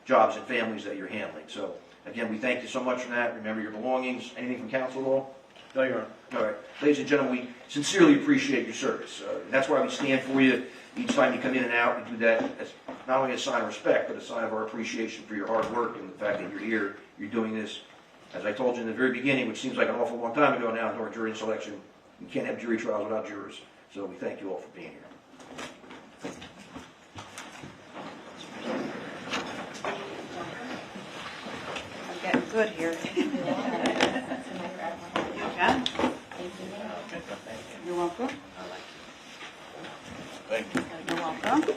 jobs and families that you're handling. So again, we thank you so much for that. Remember your belongings. Anything from counsel at all? No, Your Honor. All right. Ladies and gentlemen, we sincerely appreciate your service. That's why we stand for you each time you come in and out. We do that as not only a sign of respect, but a sign of our appreciation for your hard work and the fact that you're here. You're doing this, as I told you in the very beginning, which seems like an awful long time ago now, during jury selection. You can't have jury trials without jurors. So we thank you all for being here. I'm getting good here. You're welcome. Thank you. You're welcome.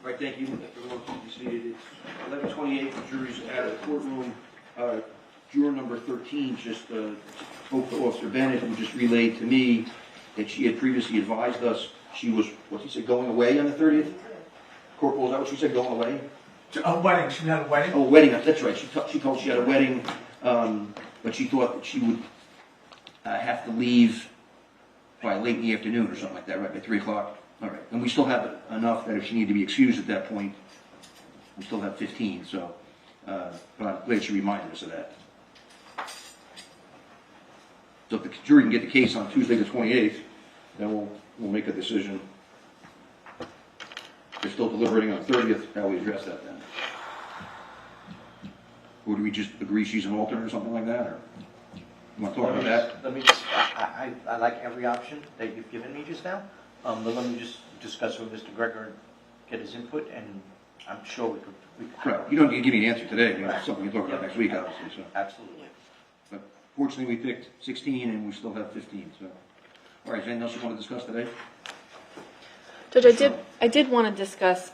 All right, thank you. Everyone, please be seated. It's 11:28. The jury's out of the courtroom. Juror number 13 just spoke to Officer Bennett, who just relayed to me that she had previously advised us she was, what he said, going away on the 30th? Corporal, is that what she said, going away? A wedding, she had a wedding? Oh, a wedding, that's right. She told she had a wedding, but she thought that she would have to leave by late in the afternoon or something like that, right, by 3 o'clock? All right, and we still have enough that if she needed to be excused at that point, we still have 15, so, but I'm glad she reminded us of that. So if the jury can get the case on Tuesday the 28th, then we'll make a decision. They're still deliberating on the 30th, how we address that then? Or do we just agree she's an alternate or something like that, or? You want to talk about that? Let me just, I like every option that you've given me just now, but let me just discuss with Mr. Gregor and get his input, and I'm sure we could. Right, you don't need to give me an answer today, Right. it's something you talk about next week, obviously, so. Absolutely. But fortunately, we picked 16 and we still have 15, so. All right, is there anything else you want to discuss today? Judge, I did want to discuss,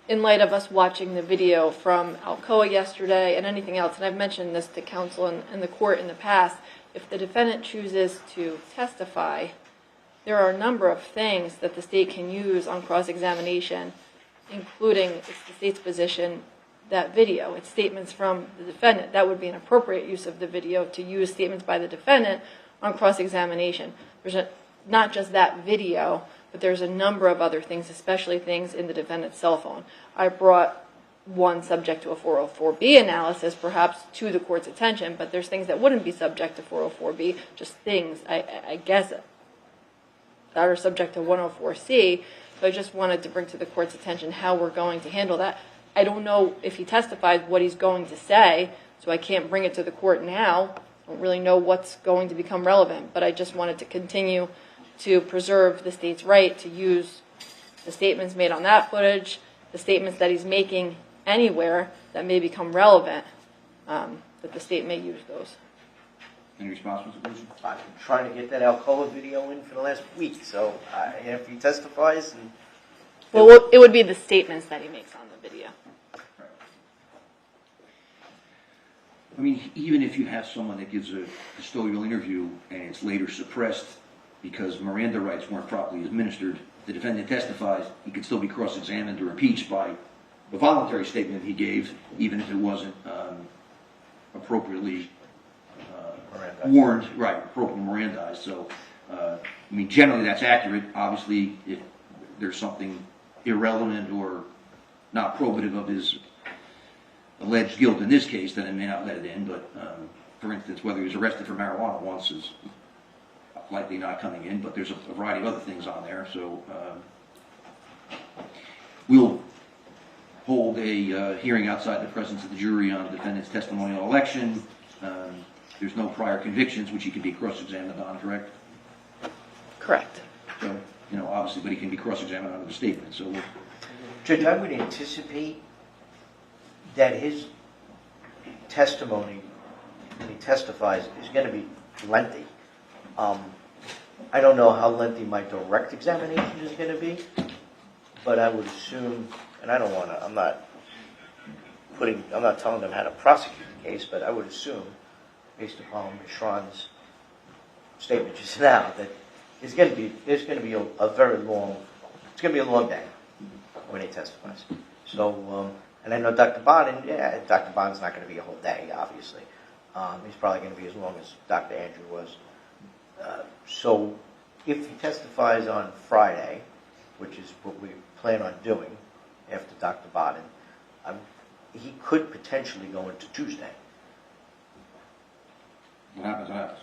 in light of us watching the video from Alcoa yesterday and anything else, and I've mentioned this to counsel and the court in the past, if the defendant chooses to testify, there are a number of things that the state can use on cross-examination, including, it's the state's position, that video. It's statements from the defendant. That would be an appropriate use of the video to use statements by the defendant on cross-examination. There's not just that video, but there's a number of other things, especially things in the defendant's cell phone. I brought one subject to a 404B analysis, perhaps to the court's attention, but there's things that wouldn't be subject to 404B, just things, I guess, that are subject to 104C. So I just wanted to bring to the court's attention how we're going to handle that. I don't know if he testifies what he's going to say, so I can't bring it to the court now. I don't really know what's going to become relevant, but I just wanted to continue to preserve the state's right to use the statements made on that footage, the statements that he's making anywhere that may become relevant, that the state may use those. Any response, Mr. Bruce? I've been trying to get that Alcoa video in for the last week, so if he testifies, and Well, it would be the statements that he makes on the video. I mean, even if you have someone that gives a custodial interview and it's later suppressed because Miranda rights weren't properly administered, the defendant testifies, he could still be cross-examined or impeached by the voluntary statement he gave, even if it wasn't appropriately warned, right, appropriately Mirandized. So, I mean, generally that's accurate. Obviously, if there's something irrelevant or not probative of his alleged guilt in this case, then it may not let it in. But, for instance, whether he was arrested for marijuana once is likely not coming in, but there's a variety of other things on there. So, we'll hold a hearing outside the presence of the jury on the defendant's testimonial election. There's no prior convictions which he can be cross-examined on, correct? Correct. So, obviously, but he can be cross-examined on the statement. So, Judge, I would anticipate that his testimony, when he testifies, is going to be lengthy. I don't know how lengthy my direct examination is going to be, but I would assume, and I'm not telling them how to prosecute the case, but I would assume, based upon Schron's statement just now, that there's going to be a very long, it's going to be a long day when he testifies. So, and I know Dr. Bond, Dr. Bond's not going to be a whole day, obviously. He's probably going to be as long as Dr. Andrew was. So, if he testifies on Friday, which is what we plan on doing after Dr. Bodden, he could potentially go into Tuesday. what happens, happens.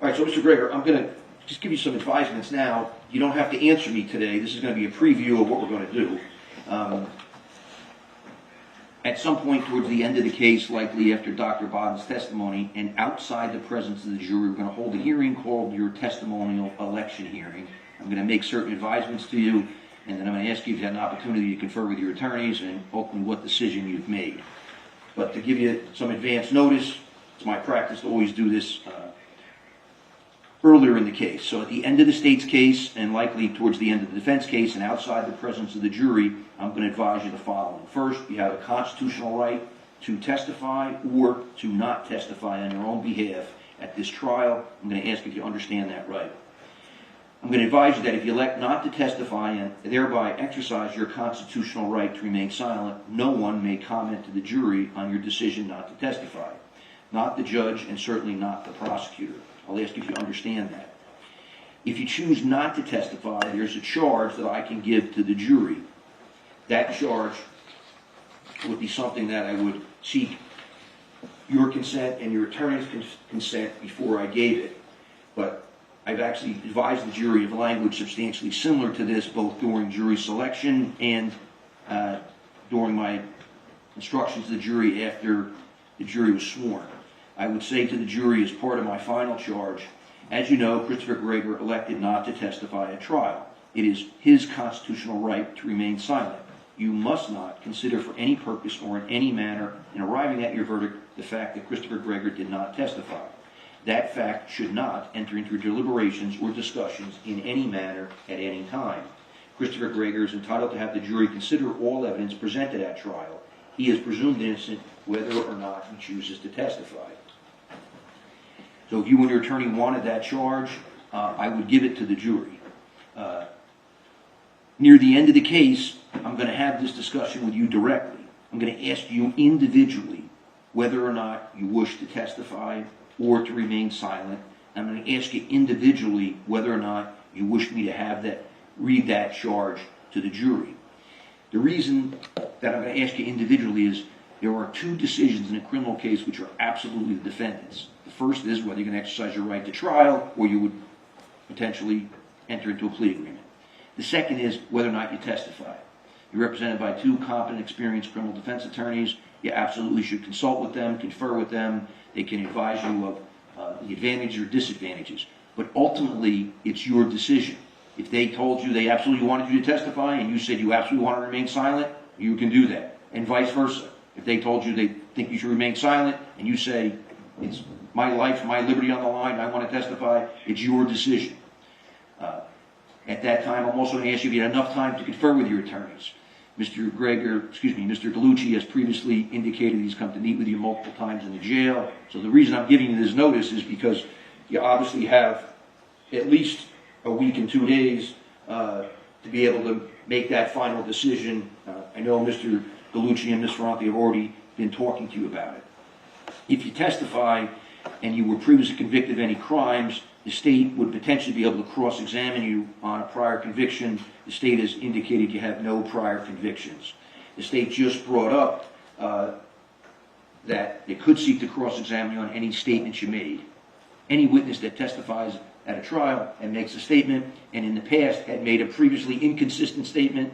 All right, so Mr. Gregor, I'm going to just give you some advisements now. You don't have to answer me today. This is going to be a preview of what we're going to do. At some point towards the end of the case, likely after Dr. Bodden's testimony, and outside the presence of the jury, we're going to hold a hearing called your testimonial election hearing. I'm going to make certain advisements to you, and then I'm going to ask you if you had an opportunity to confer with your attorneys and ultimately what decision you've made. But to give you some advance notice, it's my practice to always do this earlier in the case. So at the end of the state's case, and likely towards the end of the defense case, and outside the presence of the jury, I'm going to advise you the following. First, you have a constitutional right to testify or to not testify on your own behalf at this trial. I'm going to ask if you understand that right. I'm going to advise you that if you elect not to testify and thereby exercise your constitutional right to remain silent, no one may comment to the jury on your decision not to testify. Not the judge, and certainly not the prosecutor. I'll ask if you understand that. If you choose not to testify, there's a charge that I can give to the jury. That charge would be something that I would seek your consent and your attorney's consent before I gave it. But I've actually advised the jury of language substantially similar to this, both during jury selection and during my instructions to the jury after the jury was sworn. I would say to the jury as part of my final charge, as you know, Christopher Gregor elected not to testify at trial. It is his constitutional right to remain silent. You must not consider for any purpose or in any manner in arriving at your verdict the fact that Christopher Gregor did not testify. That fact should not enter into deliberations or discussions in any manner at any time. Christopher Gregor is entitled to have the jury consider all evidence presented at trial. He is presumed innocent whether or not he chooses to testify. So if you and your attorney wanted that charge, I would give it to the jury. Near the end of the case, I'm going to have this discussion with you directly. I'm going to ask you individually whether or not you wish to testify or to remain silent. I'm going to ask you individually whether or not you wish me to read that charge to the jury. The reason that I'm going to ask you individually is there are two decisions in a criminal case which are absolutely the defendant's. The first is whether you can exercise your right to trial or you would potentially enter into a plea agreement. The second is whether or not you testify. You're represented by two competent, experienced criminal defense attorneys. You absolutely should consult with them, confer with them. They can advise you of the advantages or disadvantages. But ultimately, it's your decision. If they told you they absolutely wanted you to testify and you said you absolutely want to remain silent, you can do that. And vice versa. If they told you they think you should remain silent and you say, it's my life, my liberty on the line, I want to testify, it's your decision. At that time, I'm also going to ask you if you had enough time to confer with your attorneys. Mr. Gallucci has previously indicated he's come to meet with you multiple times in the jail. So the reason I'm giving you this notice is because you obviously have at least a week and 2 days to be able to make that final decision. I know Mr. Gallucci and Ms. Ferranti have already been talking to you about it. If you testify and you were previously convicted of any crimes, the state would potentially be able to cross-examine you on a prior conviction. The state has indicated you have no prior convictions. The state just brought up that they could seek to cross-examine you on any statements you made. Any witness that testifies at a trial and makes a statement and in the past had made a previously inconsistent statement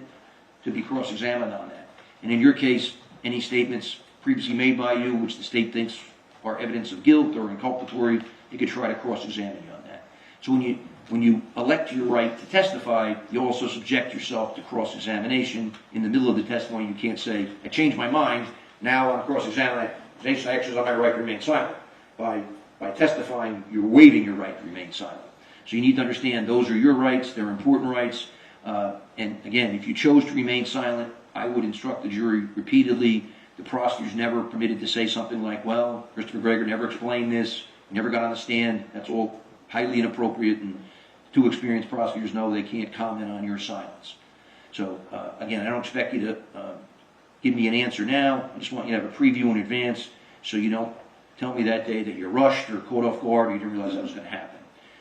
could be cross-examined on that. And in your case, any statements previously made by you which the state thinks are evidence of guilt or inculpatory, they could try to cross-examine you on that. So when you elect your right to testify, you also subject yourself to cross-examination. In the middle of the testimony, you can't say, I changed my mind, now on cross-examination I exercise my right to remain silent. By testifying, you're waiving your right to remain silent. So you need to understand those are your rights, they're important rights, and again, if you chose to remain silent, I would instruct the jury repeatedly. The prosecutor's never permitted to say something like, well, Christopher Gregor never explained this, never got on the stand. That's all highly inappropriate, and two experienced prosecutors know they can't comment on your silence. So, again, I don't expect you to give me an answer now. I just want you to have a preview in advance so you don't tell me that day that you're rushed or caught off guard or you didn't realize that was going to happen.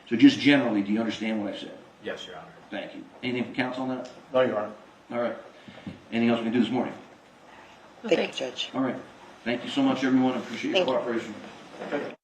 So just generally, do you understand what I said? Yes, Your Honor. Thank you. Anything from counsel on that? No, Your Honor. All right. Anything else we can do this morning? Thank you, Judge. All right. Thank you so much, everyone. I appreciate your Thank you. cooperation.